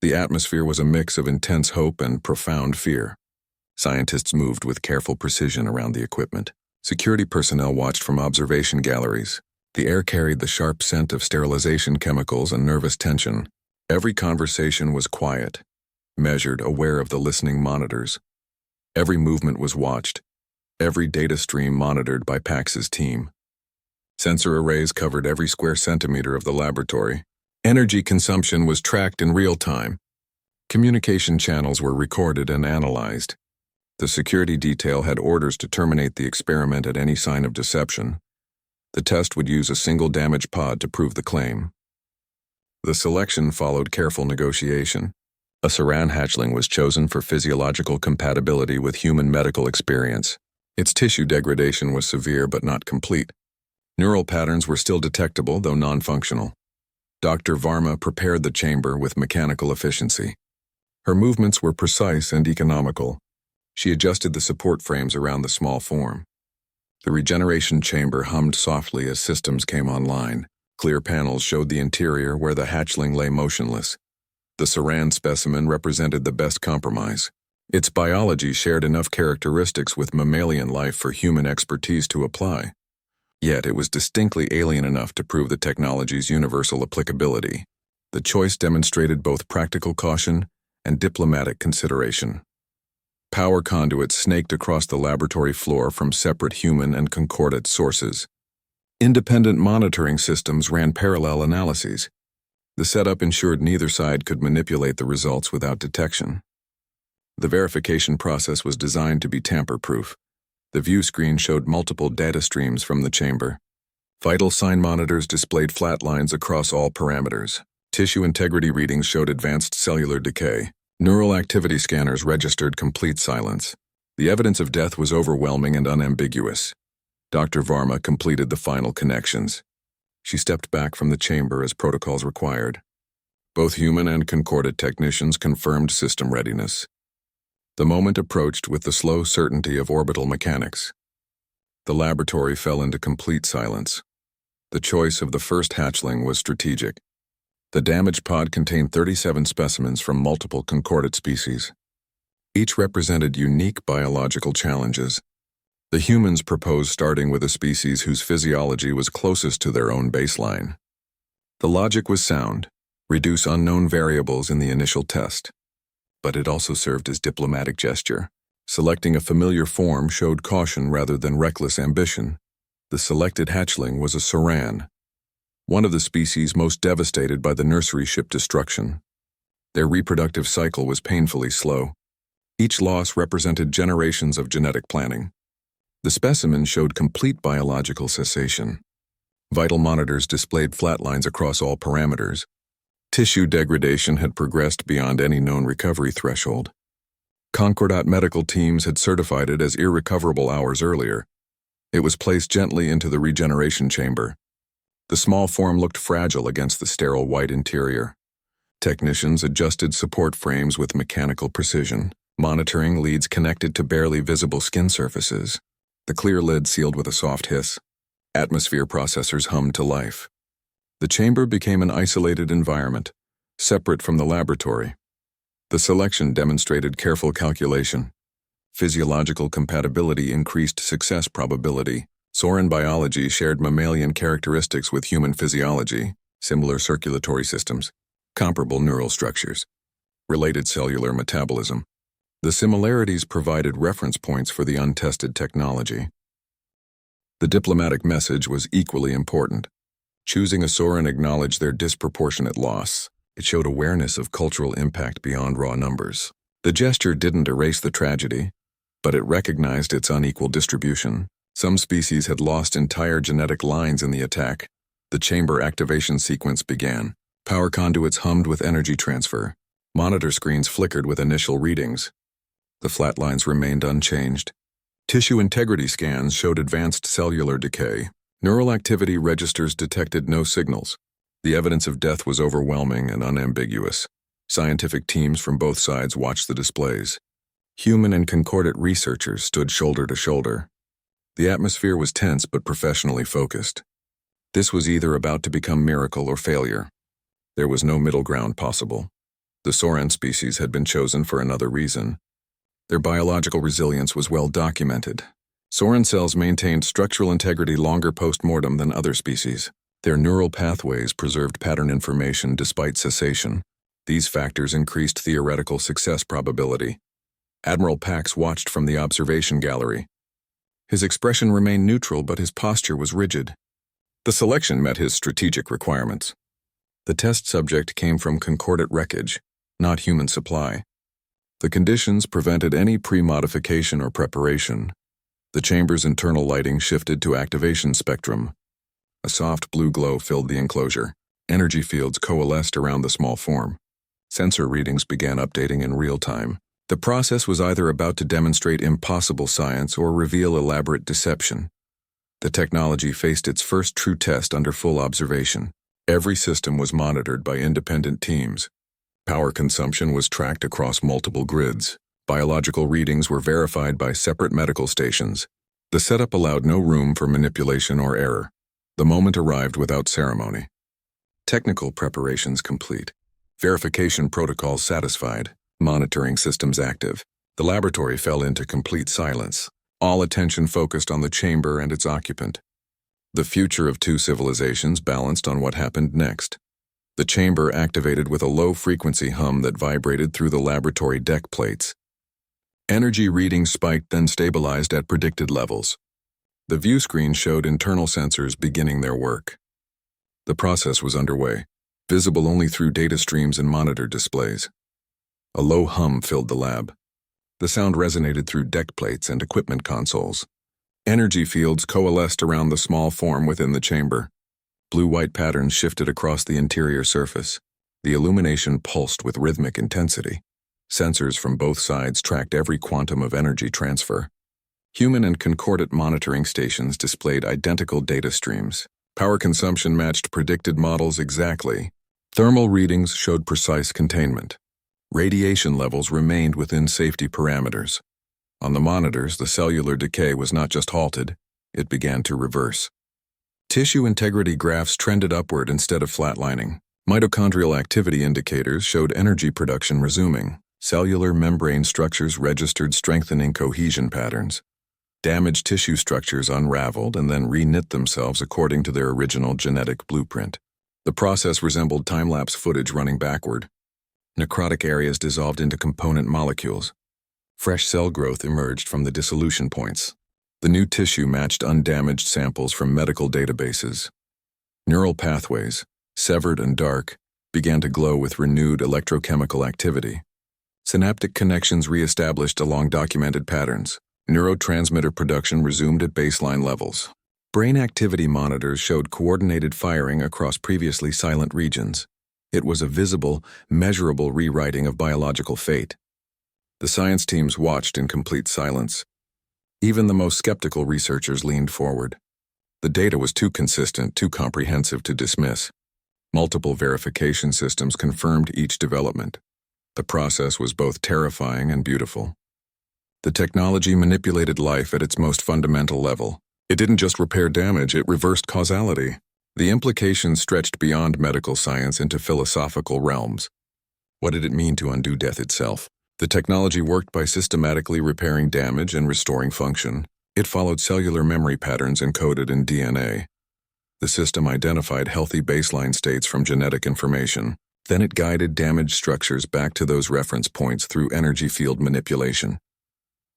The atmosphere was a mix of intense hope and profound fear. Scientists moved with careful precision around the equipment. Security personnel watched from observation galleries. The air carried the sharp scent of sterilization chemicals and nervous tension. Every conversation was quiet, measured, aware of the listening monitors. Every movement was watched, every data stream monitored by Pax's team. Sensor arrays covered every square centimeter of the laboratory. Energy consumption was tracked in real time. Communication channels were recorded and analyzed. The security detail had orders to terminate the experiment at any sign of deception. The test would use a single damaged pod to prove the claim. The selection followed careful negotiation. A Saran hatchling was chosen for physiological compatibility with human medical experience. Its tissue degradation was severe but not complete. Neural patterns were still detectable, though non-functional. Dr. Varma prepared the chamber with mechanical efficiency. Her movements were precise and economical. She adjusted the support frames around the small form. The regeneration chamber hummed softly as systems came online. Clear panels showed the interior where the hatchling lay motionless. The Saran specimen represented the best compromise. Its biology shared enough characteristics with mammalian life for human expertise to apply. Yet it was distinctly alien enough to prove the technology's universal applicability. The choice demonstrated both practical caution and diplomatic consideration. Power conduits snaked across the laboratory floor from separate human and concordate sources. Independent monitoring systems ran parallel analyses. The setup ensured neither side could manipulate the results without detection. The verification process was designed to be tamper-proof. The view screen showed multiple data streams from the chamber. Vital sign monitors displayed flat lines across all parameters. Tissue integrity readings showed advanced cellular decay. Neural activity scanners registered complete silence. The evidence of death was overwhelming and unambiguous. Dr. Varma completed the final connections. She stepped back from the chamber as protocols required. Both human and concordate technicians confirmed system readiness. The moment approached with the slow certainty of orbital mechanics. The laboratory fell into complete silence. The choice of the first hatchling was strategic. The damaged pod contained 37 specimens from multiple concordate species. Each represented unique biological challenges. The humans proposed starting with a species whose physiology was closest to their own baseline. The logic was sound: reduce unknown variables in the initial test. But it also served as diplomatic gesture. Selecting a familiar form showed caution rather than reckless ambition. The selected hatchling was a Saran, one of the species most devastated by the nursery ship destruction. Their reproductive cycle was painfully slow. Each loss represented generations of genetic planning. The specimen showed complete biological cessation. Vital monitors displayed flat lines across all parameters. Tissue degradation had progressed beyond any known recovery threshold. Concordat medical teams had certified it as irrecoverable hours earlier. It was placed gently into the regeneration chamber. The small form looked fragile against the sterile white interior. Technicians adjusted support frames with mechanical precision. Monitoring leads connected to barely visible skin surfaces. The clear lid sealed with a soft hiss. Atmosphere processors hummed to life. The chamber became an isolated environment, separate from the laboratory. The selection demonstrated careful calculation. Physiological compatibility increased success probability. Soran biology shared mammalian characteristics with human physiology, similar circulatory systems, comparable neural structures, related cellular metabolism. The similarities provided reference points for the untested technology. The diplomatic message was equally important. Choosing a Soran acknowledged their disproportionate loss. It showed awareness of cultural impact beyond raw numbers. The gesture didn't erase the tragedy, but it recognized its unequal distribution. Some species had lost entire genetic lines in the attack. The chamber activation sequence began. Power conduits hummed with energy transfer. Monitor screens flickered with initial readings. The flat lines remained unchanged. Tissue integrity scans showed advanced cellular decay. Neural activity registers detected no signals. The evidence of death was overwhelming and unambiguous. Scientific teams from both sides watched the displays. Human and concordate researchers stood shoulder to shoulder. The atmosphere was tense but professionally focused. This was either about to become miracle or failure. There was no middle ground possible. The Soran species had been chosen for another reason. Their biological resilience was well documented. Soran cells maintained structural integrity longer post-mortem than other species. Their neural pathways preserved pattern information despite cessation. These factors increased theoretical success probability. Admiral Pax watched from the observation gallery. His expression remained neutral, but his posture was rigid. The selection met his strategic requirements. The test subject came from concordate wreckage, not human supply. The conditions prevented any pre-modification or preparation. The chamber's internal lighting shifted to activation spectrum. A soft blue glow filled the enclosure. Energy fields coalesced around the small form. Sensor readings began updating in real time. The process was either about to demonstrate impossible science or reveal elaborate deception. The technology faced its first true test under full observation. Every system was monitored by independent teams. Power consumption was tracked across multiple grids. Biological readings were verified by separate medical stations. The setup allowed no room for manipulation or error. The moment arrived without ceremony. Technical preparations complete. Verification protocols satisfied. Monitoring systems active. The laboratory fell into complete silence. All attention focused on the chamber and its occupant. The future of two civilizations balanced on what happened next. The chamber activated with a low-frequency hum that vibrated through the laboratory deck plates. Energy readings spiked then stabilized at predicted levels. The view screen showed internal sensors beginning their work. The process was underway, visible only through data streams and monitor displays. A low hum filled the lab. The sound resonated through deck plates and equipment consoles. Energy fields coalesced around the small form within the chamber. Blue-white patterns shifted across the interior surface. The illumination pulsed with rhythmic intensity. Sensors from both sides tracked every quantum of energy transfer. Human and concordant monitoring stations displayed identical data streams. Power consumption matched predicted models exactly. Thermal readings showed precise containment. Radiation levels remained within safety parameters. On the monitors, the cellular decay was not just halted, it began to reverse. Tissue integrity graphs trended upward instead of flatlining. Mitochondrial activity indicators showed energy production resuming. Cellular membrane structures registered strengthening cohesion patterns. Damaged tissue structures unraveled and then reknit themselves according to their original genetic blueprint. The process resembled time-lapse footage running backward. Necrotic areas dissolved into component molecules. Fresh cell growth emerged from the dissolution points. The new tissue matched undamaged samples from medical databases. Neural pathways, severed and dark, began to glow with renewed electrochemical activity. Synaptic connections re-established along documented patterns. Neurotransmitter production resumed at baseline levels. Brain activity monitors showed coordinated firing across previously silent regions. It was a visible, measurable rewriting of biological fate. The science teams watched in complete silence. Even the most skeptical researchers leaned forward. The data was too consistent, too comprehensive to dismiss. Multiple verification systems confirmed each development. The process was both terrifying and beautiful. The technology manipulated life at its most fundamental level. It didn't just repair damage, it reversed causality. The implications stretched beyond medical science into philosophical realms. What did it mean to undo death itself? The technology worked by systematically repairing damage and restoring function. It followed cellular memory patterns encoded in DNA. The system identified healthy baseline states from genetic information. Then it guided damaged structures back to those reference points through energy field manipulation.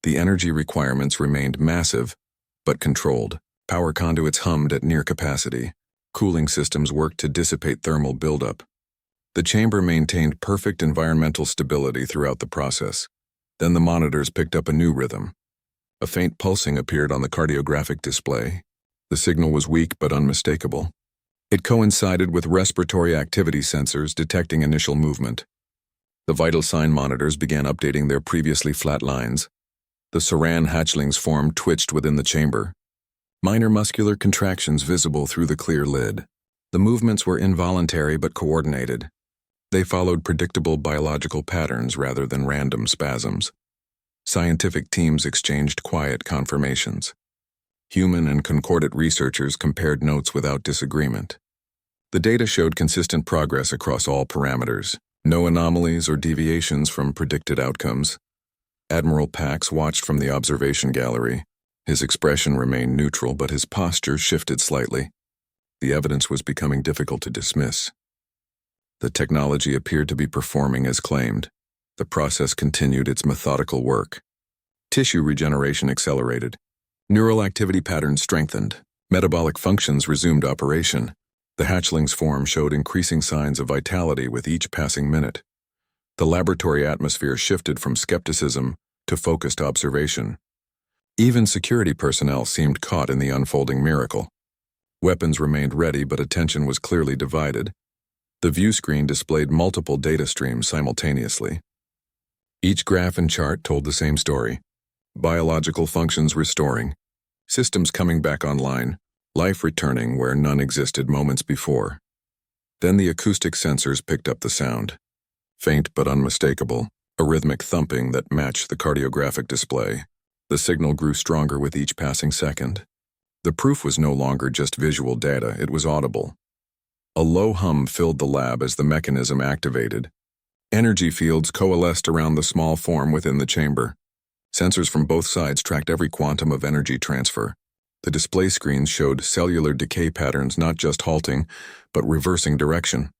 The energy requirements remained massive, but controlled. Power conduits hummed at near capacity. Cooling systems worked to dissipate thermal buildup. The chamber maintained perfect environmental stability throughout the process. Then the monitors picked up a new rhythm. A faint pulsing appeared on the cardiographic display. The signal was weak but unmistakable. It coincided with respiratory activity sensors detecting initial movement. The vital sign monitors began updating their previously flat lines. The Saran hatchling's form twitched within the chamber. Minor muscular contractions visible through the clear lid. The movements were involuntary but coordinated. They followed predictable biological patterns rather than random spasms. Scientific teams exchanged quiet confirmations. Human and concordant researchers compared notes without disagreement. The data showed consistent progress across all parameters, no anomalies or deviations from predicted outcomes. Admiral Pax watched from the observation gallery. His expression remained neutral, but his posture shifted slightly. The evidence was becoming difficult to dismiss. The technology appeared to be performing as claimed. The process continued its methodical work. Tissue regeneration accelerated. Neural activity patterns strengthened. Metabolic functions resumed operation. The hatchling's form showed increasing signs of vitality with each passing minute. The laboratory atmosphere shifted from skepticism to focused observation. Even security personnel seemed caught in the unfolding miracle. Weapons remained ready, but attention was clearly divided. The view screen displayed multiple data streams simultaneously. Each graph and chart told the same story. Biological functions restoring. Systems coming back online. Life returning where none existed moments before. Then the acoustic sensors picked up the sound. Faint but unmistakable, a rhythmic thumping that matched the cardiographic display. The signal grew stronger with each passing second. The proof was no longer just visual data, it was audible. A low hum filled the lab as the mechanism activated. Energy fields coalesced around the small form within the chamber. Sensors from both sides tracked every quantum of energy transfer. The display screens showed cellular decay patterns not just halting, but reversing direction.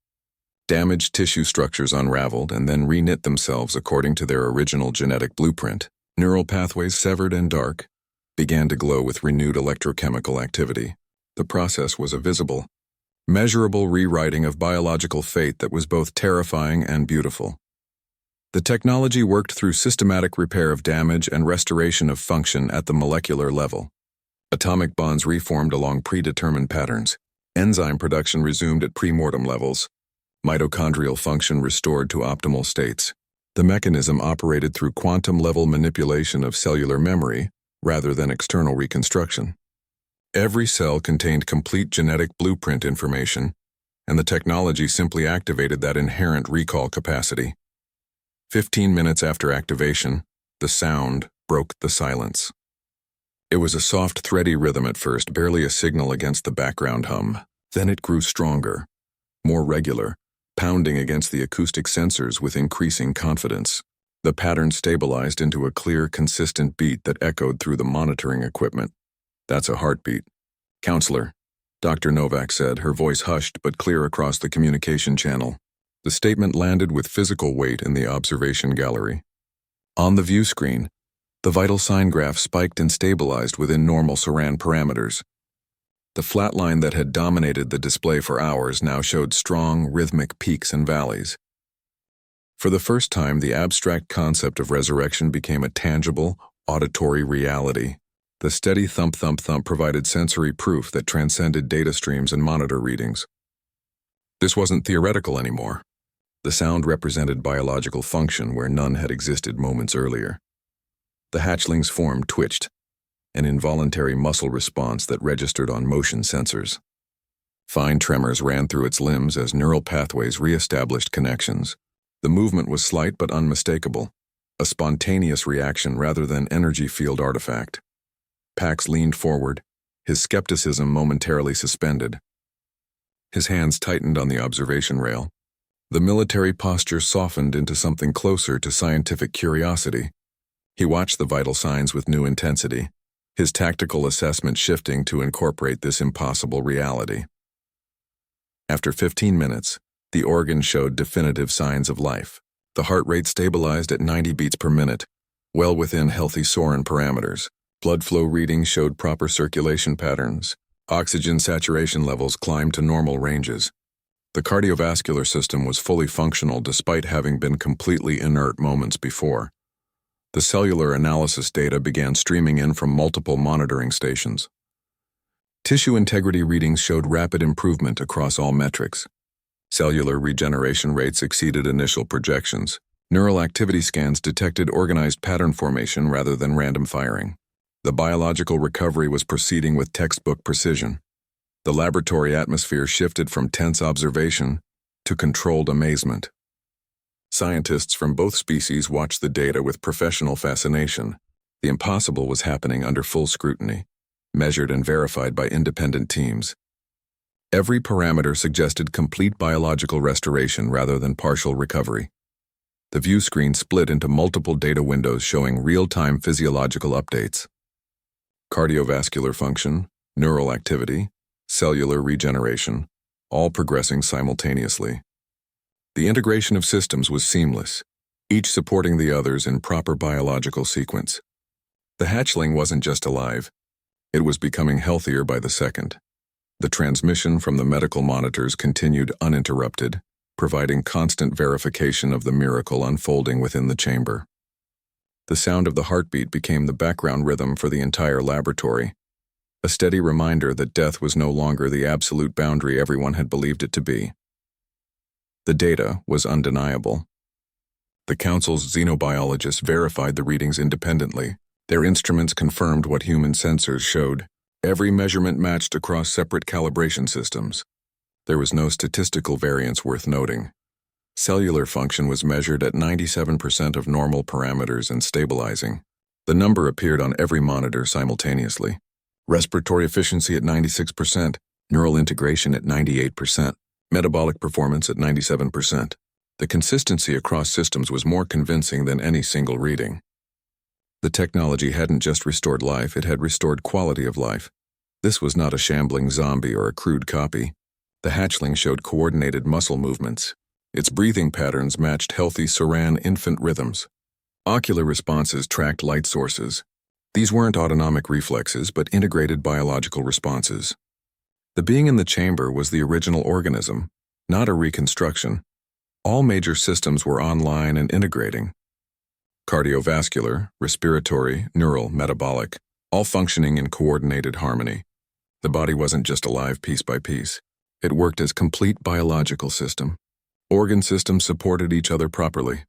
Damaged tissue structures unraveled and then reknit themselves according to their original genetic blueprint. Neural pathways severed and dark began to glow with renewed electrochemical activity. The process was a visible, measurable rewriting of biological fate that was both terrifying and beautiful. The technology worked through systematic repair of damage and restoration of function at the molecular level. Atomic bonds reformed along predetermined patterns. Enzyme production resumed at pre-mortem levels. Mitochondrial function restored to optimal states. The mechanism operated through quantum-level manipulation of cellular memory rather than external reconstruction. Every cell contained complete genetic blueprint information, and the technology simply activated that inherent recall capacity. 15 minutes after activation, the sound broke the silence. It was a soft, thready rhythm at first, barely a signal against the background hum. Then it grew stronger, more regular, pounding against the acoustic sensors with increasing confidence. The pattern stabilized into a clear, consistent beat that echoed through the monitoring equipment. "That's a heartbeat. Counselor," Dr. Novak said, her voice hushed but clear across the communication channel. The statement landed with physical weight in the observation gallery. On the view screen, the vital sign graph spiked and stabilized within normal Saran parameters. The flat line that had dominated the display for hours now showed strong, rhythmic peaks and valleys. For the first time, the abstract concept of resurrection became a tangible, auditory reality. The steady thump-thump-thump provided sensory proof that transcended data streams and monitor readings. This wasn't theoretical anymore. The sound represented biological function where none had existed moments earlier. The hatchling's form twitched, an involuntary muscle response that registered on motion sensors. Fine tremors ran through its limbs as neural pathways re-established connections. The movement was slight but unmistakable, a spontaneous reaction rather than energy field artifact. Pax leaned forward, his skepticism momentarily suspended. His hands tightened on the observation rail. The military posture softened into something closer to scientific curiosity. He watched the vital signs with new intensity, his tactical assessment shifting to incorporate this impossible reality. After 15 minutes, the organ showed definitive signs of life. The heart rate stabilized at 90 beats per minute, well within healthy Soren parameters. Blood flow readings showed proper circulation patterns. Oxygen saturation levels climbed to normal ranges. The cardiovascular system was fully functional despite having been completely inert moments before. The cellular analysis data began streaming in from multiple monitoring stations. Tissue integrity readings showed rapid improvement across all metrics. Cellular regeneration rates exceeded initial projections. Neural activity scans detected organized pattern formation rather than random firing. The biological recovery was proceeding with textbook precision. The laboratory atmosphere shifted from tense observation to controlled amazement. Scientists from both species watched the data with professional fascination. The impossible was happening under full scrutiny, measured and verified by independent teams. Every parameter suggested complete biological restoration rather than partial recovery. The view screen split into multiple data windows showing real-time physiological updates. Cardiovascular function, neural activity, cellular regeneration, all progressing simultaneously. The integration of systems was seamless, each supporting the others in proper biological sequence. The hatchling wasn't just alive, it was becoming healthier by the second. The transmission from the medical monitors continued uninterrupted, providing constant verification of the miracle unfolding within the chamber. The sound of the heartbeat became the background rhythm for the entire laboratory, a steady reminder that death was no longer the absolute boundary everyone had believed it to be. The data was undeniable. The Council's xenobiologists verified the readings independently. Their instruments confirmed what human sensors showed. Every measurement matched across separate calibration systems. There was no statistical variance worth noting. Cellular function was measured at 97% of normal parameters and stabilizing. The number appeared on every monitor simultaneously. Respiratory efficiency at 96%, neural integration at 98%, metabolic performance at 97%. The consistency across systems was more convincing than any single reading. The technology hadn't just restored life, it had restored quality of life. This was not a shambling zombie or a crude copy. The hatchling showed coordinated muscle movements. Its breathing patterns matched healthy Saran infant rhythms. Ocular responses tracked light sources. These weren't autonomic reflexes, but integrated biological responses. The being in the chamber was the original organism, not a reconstruction. All major systems were online and integrating. Cardiovascular, respiratory, neural, metabolic, all functioning in coordinated harmony. The body wasn't just alive piece by piece. It worked as complete biological system. Organ systems supported each other properly.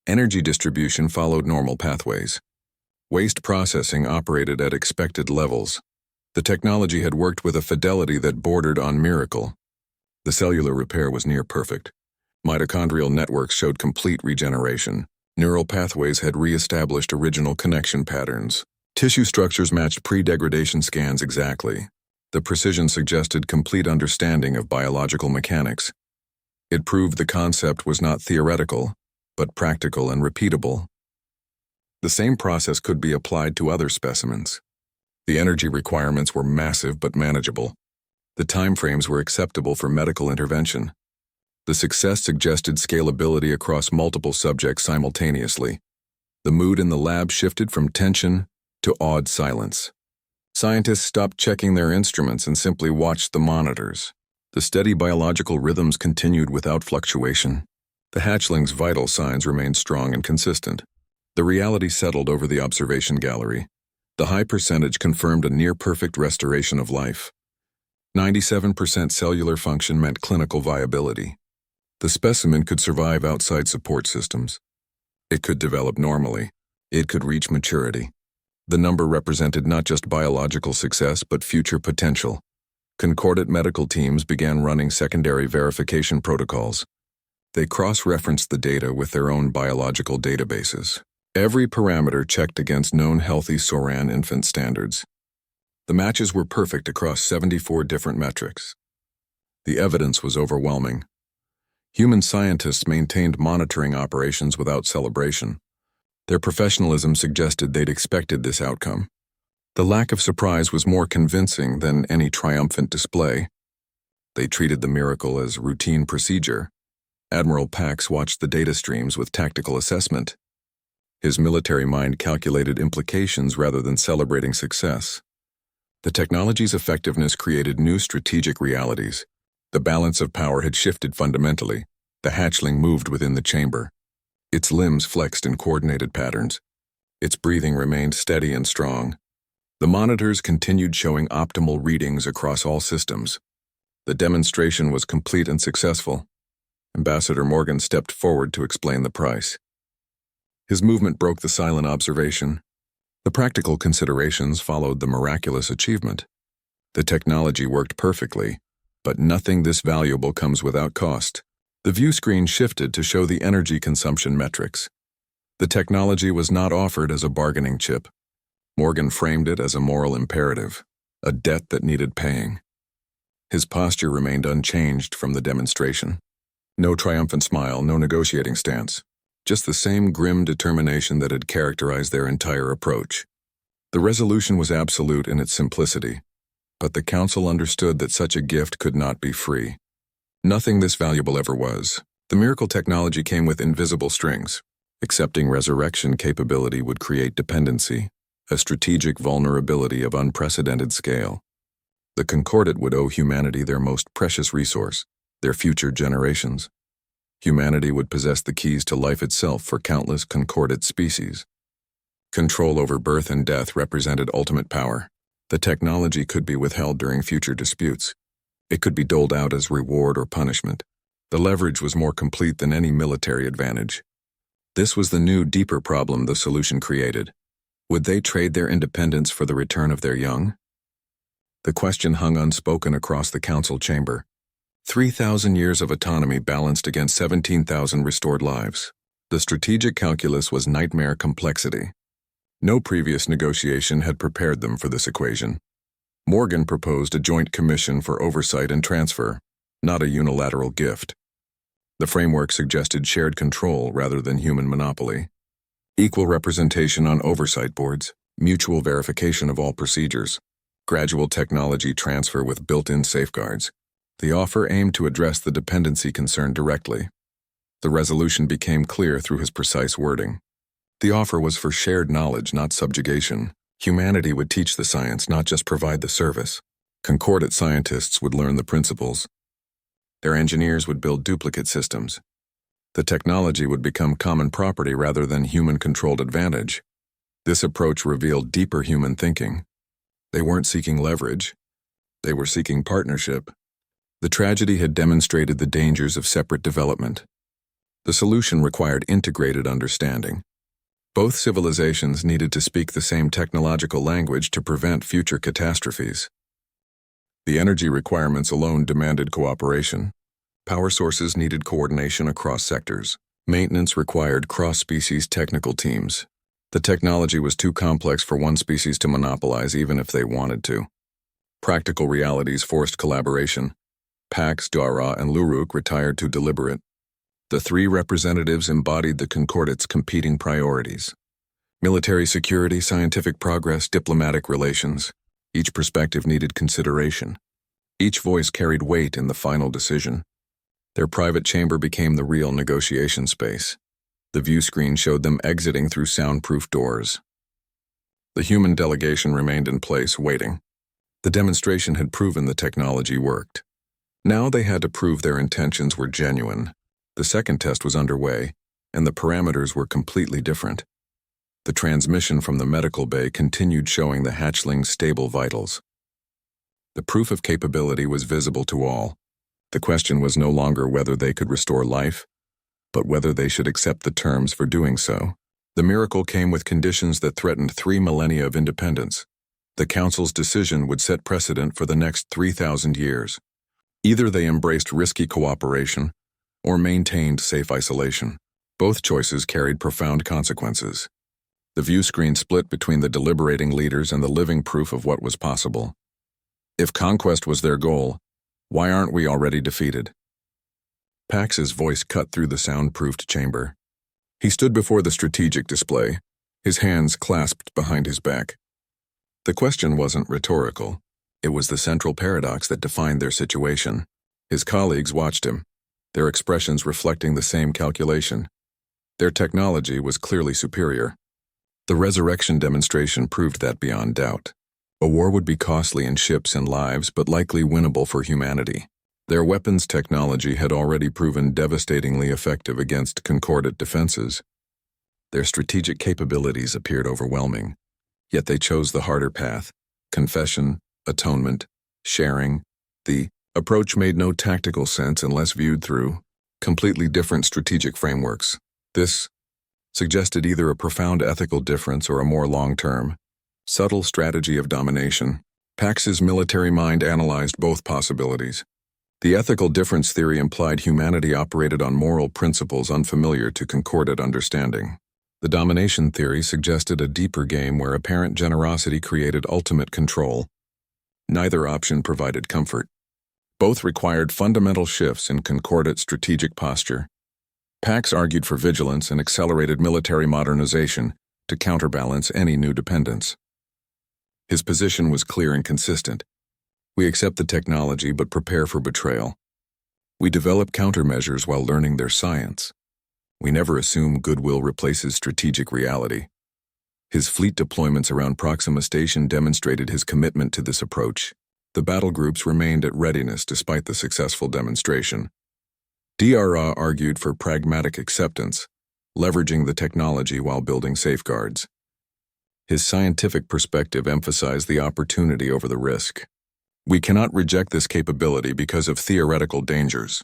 Energy distribution followed normal pathways. Waste processing operated at expected levels. The technology had worked with a fidelity that bordered on miracle. The cellular repair was near perfect. Mitochondrial networks showed complete regeneration. Neural pathways had re-established original connection patterns. Tissue structures matched pre-degradation scans exactly. The precision suggested complete understanding of biological mechanics. It proved the concept was not theoretical, but practical and repeatable. The same process could be applied to other specimens. The energy requirements were massive but manageable. The timeframes were acceptable for medical intervention. The success suggested scalability across multiple subjects simultaneously. The mood in the lab shifted from tension to awed silence. Scientists stopped checking their instruments and simply watched the monitors. The steady biological rhythms continued without fluctuation. The hatchling's vital signs remained strong and consistent. The reality settled over the observation gallery. The high percentage confirmed a near-perfect restoration of life. 97% cellular function meant clinical viability. The specimen could survive outside support systems. It could develop normally. It could reach maturity. The number represented not just biological success but future potential. Concordant medical teams began running secondary verification protocols. They cross-referenced the data with their own biological databases. Every parameter checked against known healthy Soran infant standards. The matches were perfect across 74 different metrics. The evidence was overwhelming. Human scientists maintained monitoring operations without celebration. Their professionalism suggested they'd expected this outcome. The lack of surprise was more convincing than any triumphant display. They treated the miracle as routine procedure. Admiral Pax watched the data streams with tactical assessment. His military mind calculated implications rather than celebrating success. The technology's effectiveness created new strategic realities. The balance of power had shifted fundamentally. The hatchling moved within the chamber. Its limbs flexed in coordinated patterns. Its breathing remained steady and strong. The monitors continued showing optimal readings across all systems. The demonstration was complete and successful. Ambassador Morgan stepped forward to explain the price. His movement broke the silent observation. The practical considerations followed the miraculous achievement. The technology worked perfectly, but nothing this valuable comes without cost. The view screen shifted to show the energy consumption metrics. The technology was not offered as a bargaining chip. Morgan framed it as a moral imperative, a debt that needed paying. His posture remained unchanged from the demonstration. No triumphant smile, no negotiating stance. Just the same grim determination that had characterized their entire approach. The resolution was absolute in its simplicity, but the council understood that such a gift could not be free. Nothing this valuable ever was. The miracle technology came with invisible strings. Accepting resurrection capability would create dependency, a strategic vulnerability of unprecedented scale. The Concordat would owe humanity their most precious resource, their future generations. Humanity would possess the keys to life itself for countless Concordat species. Control over birth and death represented ultimate power. The technology could be withheld during future disputes. It could be doled out as reward or punishment. The leverage was more complete than any military advantage. This was the new, deeper problem the solution created. Would they trade their independence for the return of their young? The question hung unspoken across the council chamber. 3,000 years of autonomy balanced against 17,000 restored lives. The strategic calculus was nightmare complexity. No previous negotiation had prepared them for this equation. Morgan proposed a joint commission for oversight and transfer, not a unilateral gift. The framework suggested shared control rather than human monopoly. Equal representation on oversight boards, mutual verification of all procedures, gradual technology transfer with built-in safeguards. The offer aimed to address the dependency concern directly. The resolution became clear through his precise wording. The offer was for shared knowledge, not subjugation. Humanity would teach the science, not just provide the service. Concordate scientists would learn the principles. Their engineers would build duplicate systems. The technology would become common property rather than human-controlled advantage. This approach revealed deeper human thinking. They weren't seeking leverage. They were seeking partnership. The tragedy had demonstrated the dangers of separate development. The solution required integrated understanding. Both civilizations needed to speak the same technological language to prevent future catastrophes. The energy requirements alone demanded cooperation. Power sources needed coordination across sectors. Maintenance required cross-species technical teams. The technology was too complex for one species to monopolize even if they wanted to. Practical realities forced collaboration. Pax, Dara, and Luruk retired to deliberate. The three representatives embodied the Concordate's competing priorities: military security, scientific progress, diplomatic relations. Each perspective needed consideration. Each voice carried weight in the final decision. Their private chamber became the real negotiation space. The view screen showed them exiting through soundproof doors. The human delegation remained in place, waiting. The demonstration had proven the technology worked. Now they had to prove their intentions were genuine. The second test was underway, and the parameters were completely different. The transmission from the medical bay continued showing the hatchling's stable vitals. The proof of capability was visible to all. The question was no longer whether they could restore life, but whether they should accept the terms for doing so. The miracle came with conditions that threatened 3 millennia of independence. The Council's decision would set precedent for the next 3,000 years. Either they embraced risky cooperation, or maintained safe isolation. Both choices carried profound consequences. The view screen split between the deliberating leaders and the living proof of what was possible. If conquest was their goal, why aren't we already defeated? Pax's voice cut through the soundproofed chamber. He stood before the strategic display, his hands clasped behind his back. The question wasn't rhetorical. It was the central paradox that defined their situation. His colleagues watched him, their expressions reflecting the same calculation. Their technology was clearly superior. The resurrection demonstration proved that beyond doubt. A war would be costly in ships and lives, but likely winnable for humanity. Their weapons technology had already proven devastatingly effective against concordate defenses. Their strategic capabilities appeared overwhelming, yet they chose the harder path: confession, atonement, sharing. The approach made no tactical sense unless viewed through completely different strategic frameworks. This suggested either a profound ethical difference or a more long-term, subtle strategy of domination. Pax's military mind analyzed both possibilities. The ethical difference theory implied humanity operated on moral principles unfamiliar to concordate understanding. The domination theory suggested a deeper game where apparent generosity created ultimate control. Neither option provided comfort. Both required fundamental shifts in concordate strategic posture. Pax argued for vigilance and accelerated military modernization to counterbalance any new dependence. His position was clear and consistent. We accept the technology but prepare for betrayal. We develop countermeasures while learning their science. We never assume goodwill replaces strategic reality. His fleet deployments around Proxima Station demonstrated his commitment to this approach. The battle groups remained at readiness despite the successful demonstration. DRA argued for pragmatic acceptance, leveraging the technology while building safeguards. His scientific perspective emphasized the opportunity over the risk. We cannot reject this capability because of theoretical dangers.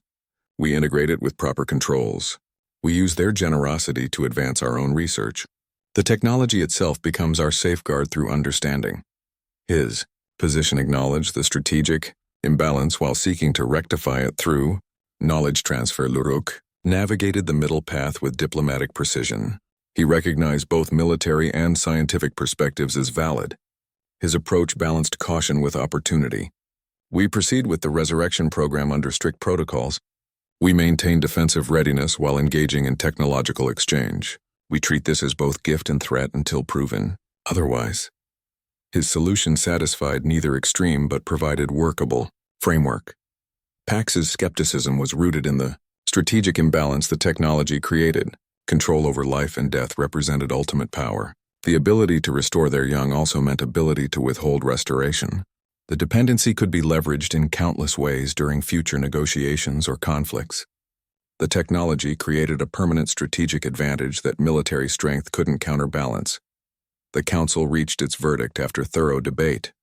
We integrate it with proper controls. We use their generosity to advance our own research. The technology itself becomes our safeguard through understanding. His position acknowledged the strategic imbalance while seeking to rectify it through knowledge transfer. Luruk navigated the middle path with diplomatic precision. He recognized both military and scientific perspectives as valid. His approach balanced caution with opportunity. We proceed with the resurrection program under strict protocols. We maintain defensive readiness while engaging in technological exchange. We treat this as both gift and threat until proven otherwise. His solution satisfied neither extreme but provided workable framework. Pax's skepticism was rooted in the strategic imbalance the technology created. Control over life and death represented ultimate power. The ability to restore their young also meant ability to withhold restoration. The dependency could be leveraged in countless ways during future negotiations or conflicts. The technology created a permanent strategic advantage that military strength couldn't counterbalance. The Council reached its verdict after thorough debate.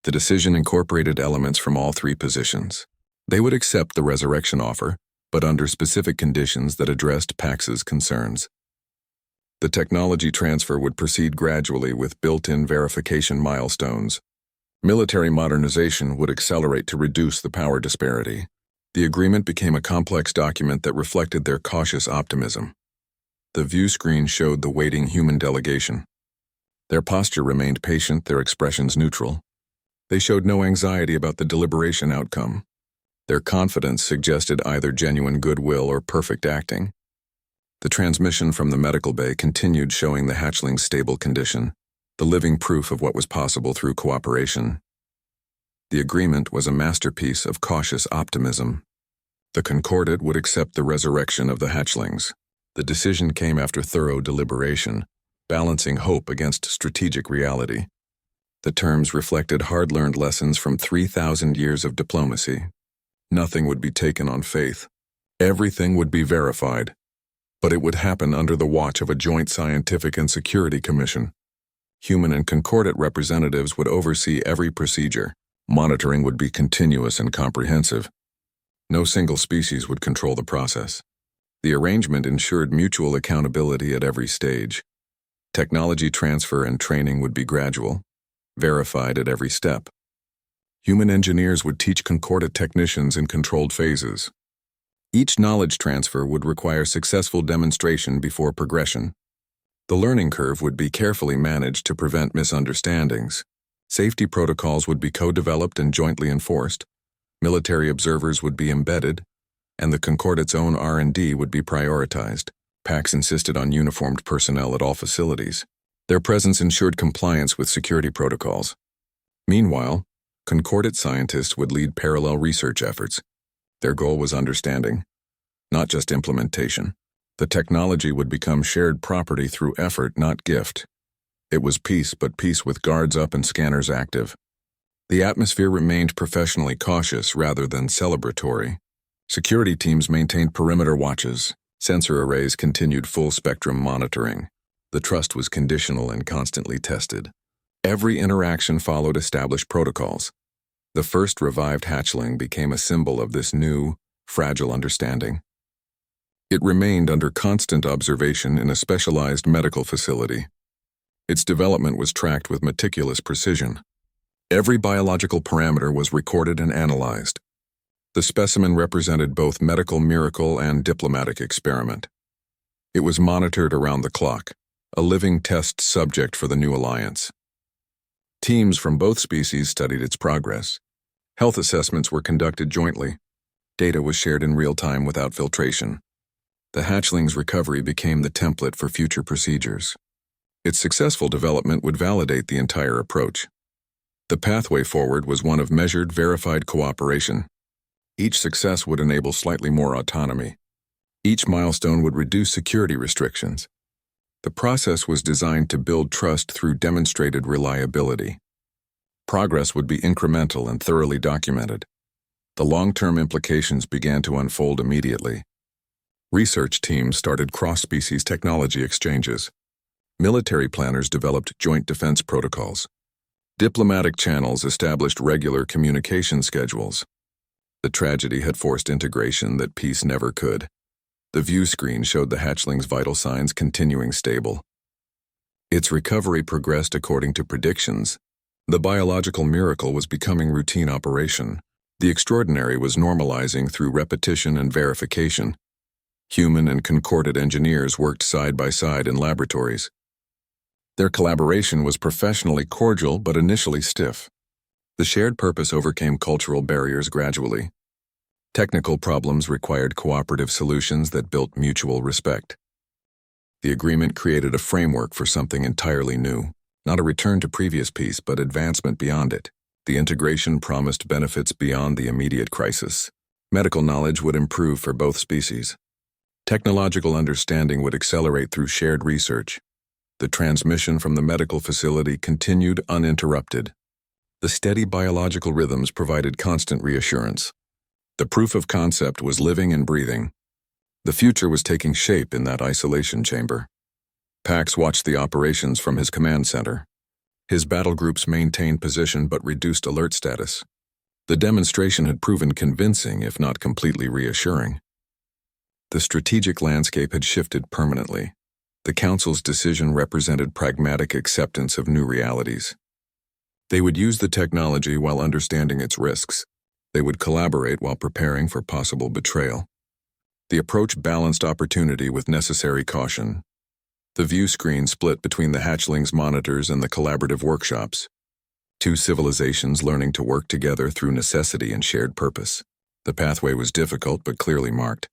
The decision incorporated elements from all three positions. They would accept the resurrection offer, but under specific conditions that addressed Pax's concerns. The technology transfer would proceed gradually with built-in verification milestones. Military modernization would accelerate to reduce the power disparity. The agreement became a complex document that reflected their cautious optimism. The view screen showed the waiting human delegation. Their posture remained patient, their expressions neutral. They showed no anxiety about the deliberation outcome. Their confidence suggested either genuine goodwill or perfect acting. The transmission from the medical bay continued, showing the hatchling's stable condition, the living proof of what was possible through cooperation. The agreement was a masterpiece of cautious optimism. The Concordat would accept the resurrection of the hatchlings. The decision came after thorough deliberation, balancing hope against strategic reality. The terms reflected hard-learned lessons from 3,000 years of diplomacy. Nothing would be taken on faith. Everything would be verified. But it would happen under the watch of a joint scientific and security commission. Human and Concordat representatives would oversee every procedure. Monitoring would be continuous and comprehensive. No single species would control the process. The arrangement ensured mutual accountability at every stage. Technology transfer and training would be gradual, verified at every step. Human engineers would teach Concordat technicians in controlled phases. Each knowledge transfer would require successful demonstration before progression. The learning curve would be carefully managed to prevent misunderstandings. Safety protocols would be co-developed and jointly enforced. Military observers would be embedded, and the Concordat's own R&D would be prioritized. Pax insisted on uniformed personnel at all facilities. Their presence ensured compliance with security protocols. Meanwhile, Concordat scientists would lead parallel research efforts. Their goal was understanding, not just implementation. The technology would become shared property through effort, not gift. It was peace, but peace with guards up and scanners active. The atmosphere remained professionally cautious rather than celebratory. Security teams maintained perimeter watches. Sensor arrays continued full-spectrum monitoring. The trust was conditional and constantly tested. Every interaction followed established protocols. The first revived hatchling became a symbol of this new, fragile understanding. It remained under constant observation in a specialized medical facility. Its development was tracked with meticulous precision. Every biological parameter was recorded and analyzed. The specimen represented both medical miracle and diplomatic experiment. It was monitored around the clock, a living test subject for the new alliance. Teams from both species studied its progress. Health assessments were conducted jointly. Data was shared in real time without filtration. The hatchling's recovery became the template for future procedures. Its successful development would validate the entire approach. The pathway forward was one of measured, verified cooperation. Each success would enable slightly more autonomy. Each milestone would reduce security restrictions. The process was designed to build trust through demonstrated reliability. Progress would be incremental and thoroughly documented. The long-term implications began to unfold immediately. Research teams started cross-species technology exchanges. Military planners developed joint defense protocols. Diplomatic channels established regular communication schedules. The tragedy had forced integration that peace never could. The view screen showed the hatchling's vital signs continuing stable. Its recovery progressed according to predictions. The biological miracle was becoming routine operation. The extraordinary was normalizing through repetition and verification. Human and Concordat engineers worked side by side in laboratories. Their collaboration was professionally cordial but initially stiff. The shared purpose overcame cultural barriers gradually. Technical problems required cooperative solutions that built mutual respect. The agreement created a framework for something entirely new, not a return to previous peace but advancement beyond it. The integration promised benefits beyond the immediate crisis. Medical knowledge would improve for both species. Technological understanding would accelerate through shared research. The transmission from the medical facility continued uninterrupted. The steady biological rhythms provided constant reassurance. The proof of concept was living and breathing. The future was taking shape in that isolation chamber. Pax watched the operations from his command center. His battle groups maintained position but reduced alert status. The demonstration had proven convincing, if not completely reassuring. The strategic landscape had shifted permanently. The Council's decision represented pragmatic acceptance of new realities. They would use the technology while understanding its risks. They would collaborate while preparing for possible betrayal. The approach balanced opportunity with necessary caution. The view screen split between the hatchlings' monitors and the collaborative workshops. Two civilizations learning to work together through necessity and shared purpose. The pathway was difficult but clearly marked.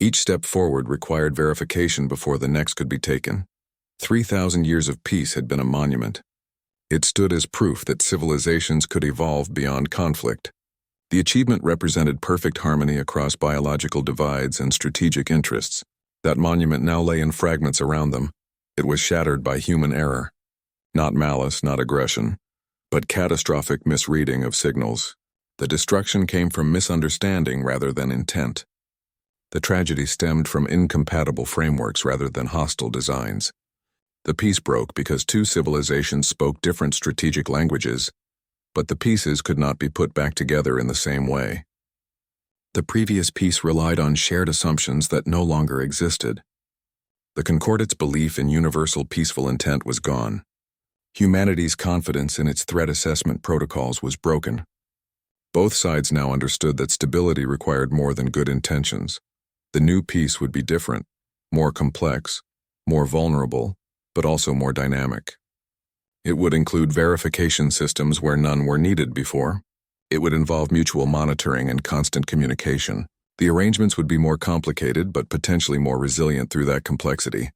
Each step forward required verification before the next could be taken. 3,000 years of peace had been a monument. It stood as proof that civilizations could evolve beyond conflict. The achievement represented perfect harmony across biological divides and strategic interests. That monument now lay in fragments around them. It was shattered by human error. Not malice, not aggression, but catastrophic misreading of signals. The destruction came from misunderstanding rather than intent. The tragedy stemmed from incompatible frameworks rather than hostile designs. The peace broke because two civilizations spoke different strategic languages, but the pieces could not be put back together in the same way. The previous peace relied on shared assumptions that no longer existed. The Concordate's belief in universal peaceful intent was gone. Humanity's confidence in its threat assessment protocols was broken. Both sides now understood that stability required more than good intentions. The new peace would be different, more complex, more vulnerable, but also more dynamic. It would include verification systems where none were needed before. It would involve mutual monitoring and constant communication. The arrangements would be more complicated but potentially more resilient through that complexity.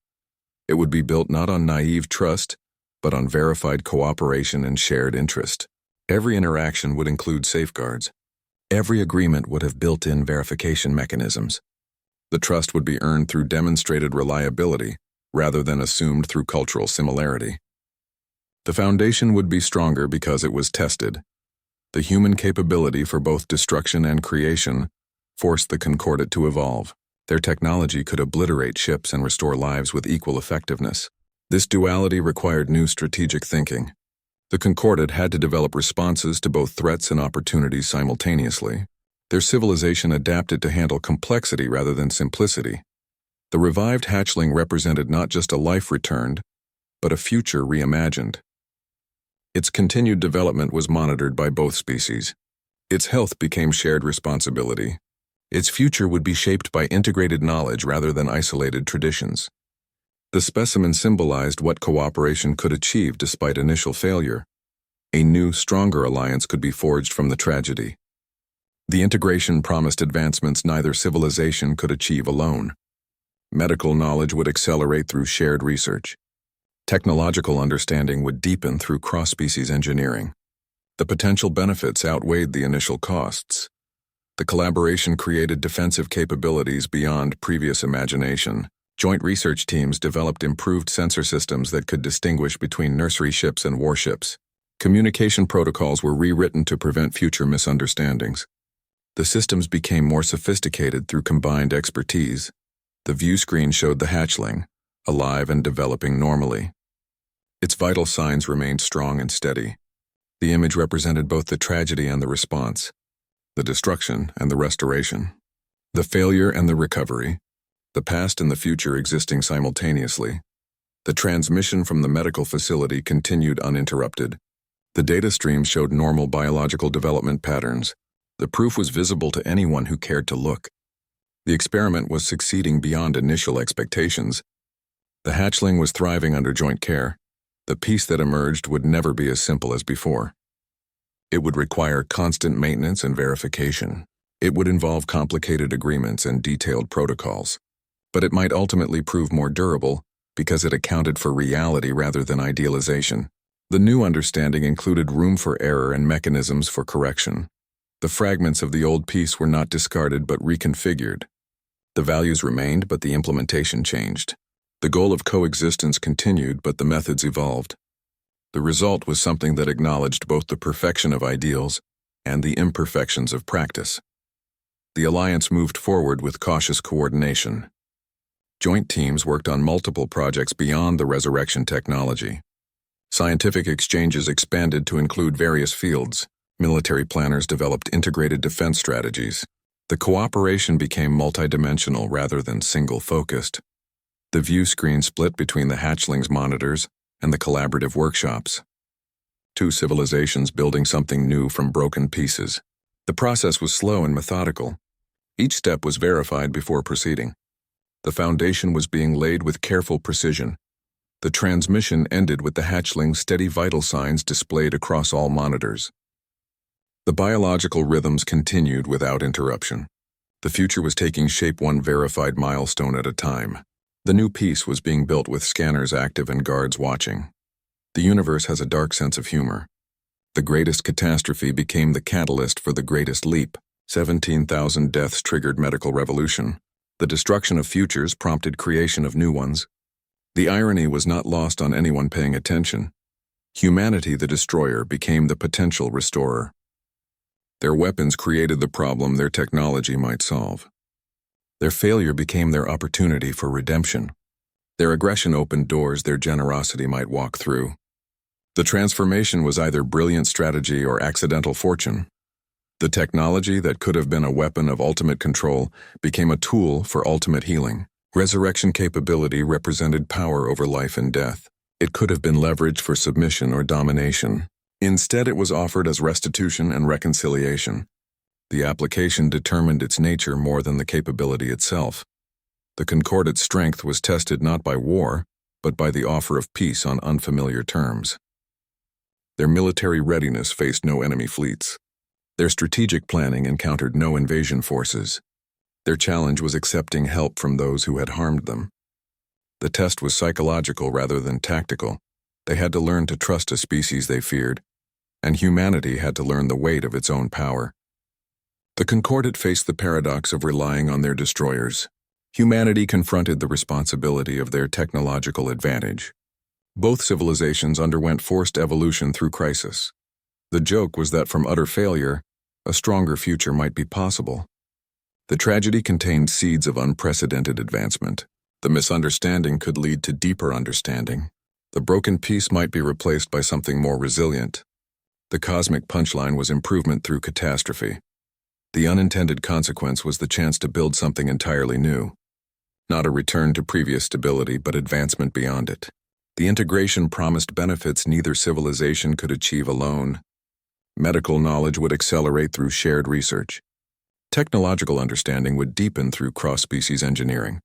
It would be built not on naive trust, but on verified cooperation and shared interest. Every interaction would include safeguards. Every agreement would have built-in verification mechanisms. The trust would be earned through demonstrated reliability rather than assumed through cultural similarity. The foundation would be stronger because it was tested. The human capability for both destruction and creation forced the Concordate to evolve. Their technology could obliterate ships and restore lives with equal effectiveness. This duality required new strategic thinking. The Concordate had to develop responses to both threats and opportunities simultaneously. Their civilization adapted to handle complexity rather than simplicity. The revived hatchling represented not just a life returned, but a future reimagined. Its continued development was monitored by both species. Its health became shared responsibility. Its future would be shaped by integrated knowledge rather than isolated traditions. The specimen symbolized what cooperation could achieve despite initial failure. A new, stronger alliance could be forged from the tragedy. The integration promised advancements neither civilization could achieve alone. Medical knowledge would accelerate through shared research. Technological understanding would deepen through cross-species engineering. The potential benefits outweighed the initial costs. The collaboration created defensive capabilities beyond previous imagination. Joint research teams developed improved sensor systems that could distinguish between nursery ships and warships. Communication protocols were rewritten to prevent future misunderstandings. The systems became more sophisticated through combined expertise. The view screen showed the hatchling, alive and developing normally. Its vital signs remained strong and steady. The image represented both the tragedy and the response, the destruction and the restoration, the failure and the recovery, the past and the future existing simultaneously. The transmission from the medical facility continued uninterrupted. The data stream showed normal biological development patterns. The proof was visible to anyone who cared to look. The experiment was succeeding beyond initial expectations. The hatchling was thriving under joint care. The peace that emerged would never be as simple as before. It would require constant maintenance and verification. It would involve complicated agreements and detailed protocols. But it might ultimately prove more durable because it accounted for reality rather than idealization. The new understanding included room for error and mechanisms for correction. The fragments of the old peace were not discarded but reconfigured. The values remained, but the implementation changed. The goal of coexistence continued, but the methods evolved. The result was something that acknowledged both the perfection of ideals and the imperfections of practice. The alliance moved forward with cautious coordination. Joint teams worked on multiple projects beyond the resurrection technology. Scientific exchanges expanded to include various fields. Military planners developed integrated defense strategies. The cooperation became multidimensional rather than single-focused. The view screen split between the hatchlings' monitors and the collaborative workshops. Two civilizations building something new from broken pieces. The process was slow and methodical. Each step was verified before proceeding. The foundation was being laid with careful precision. The transmission ended with the hatchlings' steady vital signs displayed across all monitors. The biological rhythms continued without interruption. The future was taking shape one verified milestone at a time. The new piece was being built with scanners active and guards watching. The universe has a dark sense of humor. The greatest catastrophe became the catalyst for the greatest leap. 17,000 deaths triggered medical revolution. The destruction of futures prompted creation of new ones. The irony was not lost on anyone paying attention. Humanity, the destroyer, became the potential restorer. Their weapons created the problem their technology might solve. Their failure became their opportunity for redemption. Their aggression opened doors their generosity might walk through. The transformation was either brilliant strategy or accidental fortune. The technology that could have been a weapon of ultimate control became a tool for ultimate healing. Resurrection capability represented power over life and death. It could have been leveraged for submission or domination. Instead, it was offered as restitution and reconciliation. The application determined its nature more than the capability itself. The Concordate's strength was tested not by war, but by the offer of peace on unfamiliar terms. Their military readiness faced no enemy fleets. Their strategic planning encountered no invasion forces. Their challenge was accepting help from those who had harmed them. The test was psychological rather than tactical. They had to learn to trust a species they feared, and humanity had to learn the weight of its own power. The Concordate faced the paradox of relying on their destroyers. Humanity confronted the responsibility of their technological advantage. Both civilizations underwent forced evolution through crisis. The joke was that from utter failure, a stronger future might be possible. The tragedy contained seeds of unprecedented advancement. The misunderstanding could lead to deeper understanding. The broken piece might be replaced by something more resilient. The cosmic punchline was improvement through catastrophe. The unintended consequence was the chance to build something entirely new. Not a return to previous stability, but advancement beyond it. The integration promised benefits neither civilization could achieve alone. Medical knowledge would accelerate through shared research. Technological understanding would deepen through cross-species engineering.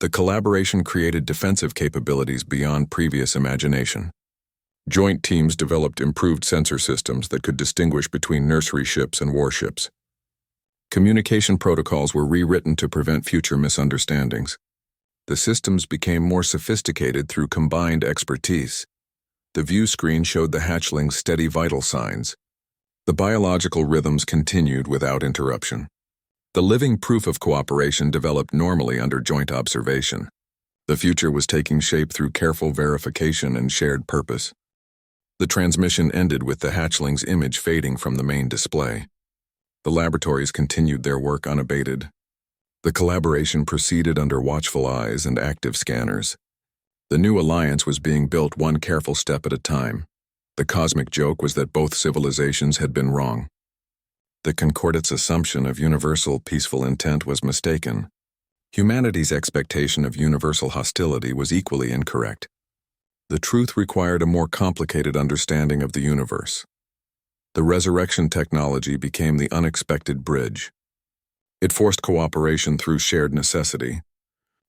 The collaboration created defensive capabilities beyond previous imagination. Joint teams developed improved sensor systems that could distinguish between nursery ships and warships. Communication protocols were rewritten to prevent future misunderstandings. The systems became more sophisticated through combined expertise. The view screen showed the hatchlings' steady vital signs. The biological rhythms continued without interruption. The living proof of cooperation developed normally under joint observation. The future was taking shape through careful verification and shared purpose. The transmission ended with the hatchling's image fading from the main display. The laboratories continued their work unabated. The collaboration proceeded under watchful eyes and active scanners. The new alliance was being built one careful step at a time. The cosmic joke was that both civilizations had been wrong. The Concordate's assumption of universal peaceful intent was mistaken. Humanity's expectation of universal hostility was equally incorrect. The truth required a more complicated understanding of the universe. The resurrection technology became the unexpected bridge. It forced cooperation through shared necessity.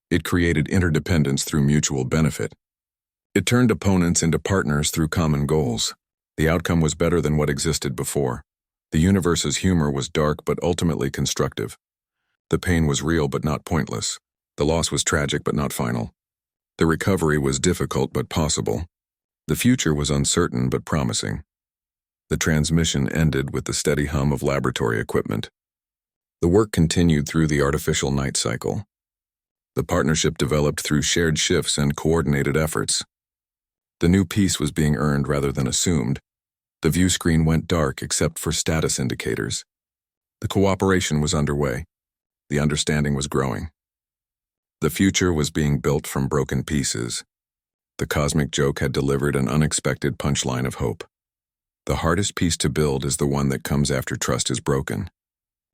It created interdependence through mutual benefit. It turned opponents into partners through common goals. The outcome was better than what existed before. The universe's humor was dark but ultimately constructive. The pain was real but not pointless. The loss was tragic but not final. The recovery was difficult but possible. The future was uncertain but promising. The transmission ended with the steady hum of laboratory equipment. The work continued through the artificial night cycle. The partnership developed through shared shifts and coordinated efforts. The new peace was being earned rather than assumed. The view screen went dark except for status indicators. The cooperation was underway. The understanding was growing. The future was being built from broken pieces. The cosmic joke had delivered an unexpected punchline of hope. The hardest piece to build is the one that comes after trust is broken.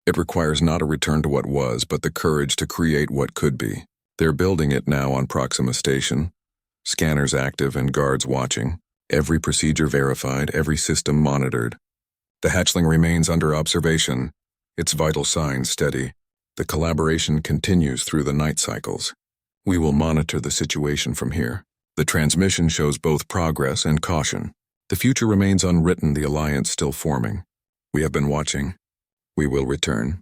It requires not a return to what was, but the courage to create what could be. They're building it now on Proxima Station. Scanners active and guards watching. Every procedure verified, every system monitored. The hatchling remains under observation, its vital signs steady. The collaboration continues through the night cycles. We will monitor the situation from here. The transmission shows both progress and caution. The future remains unwritten, the alliance still forming. We have been watching. We will return.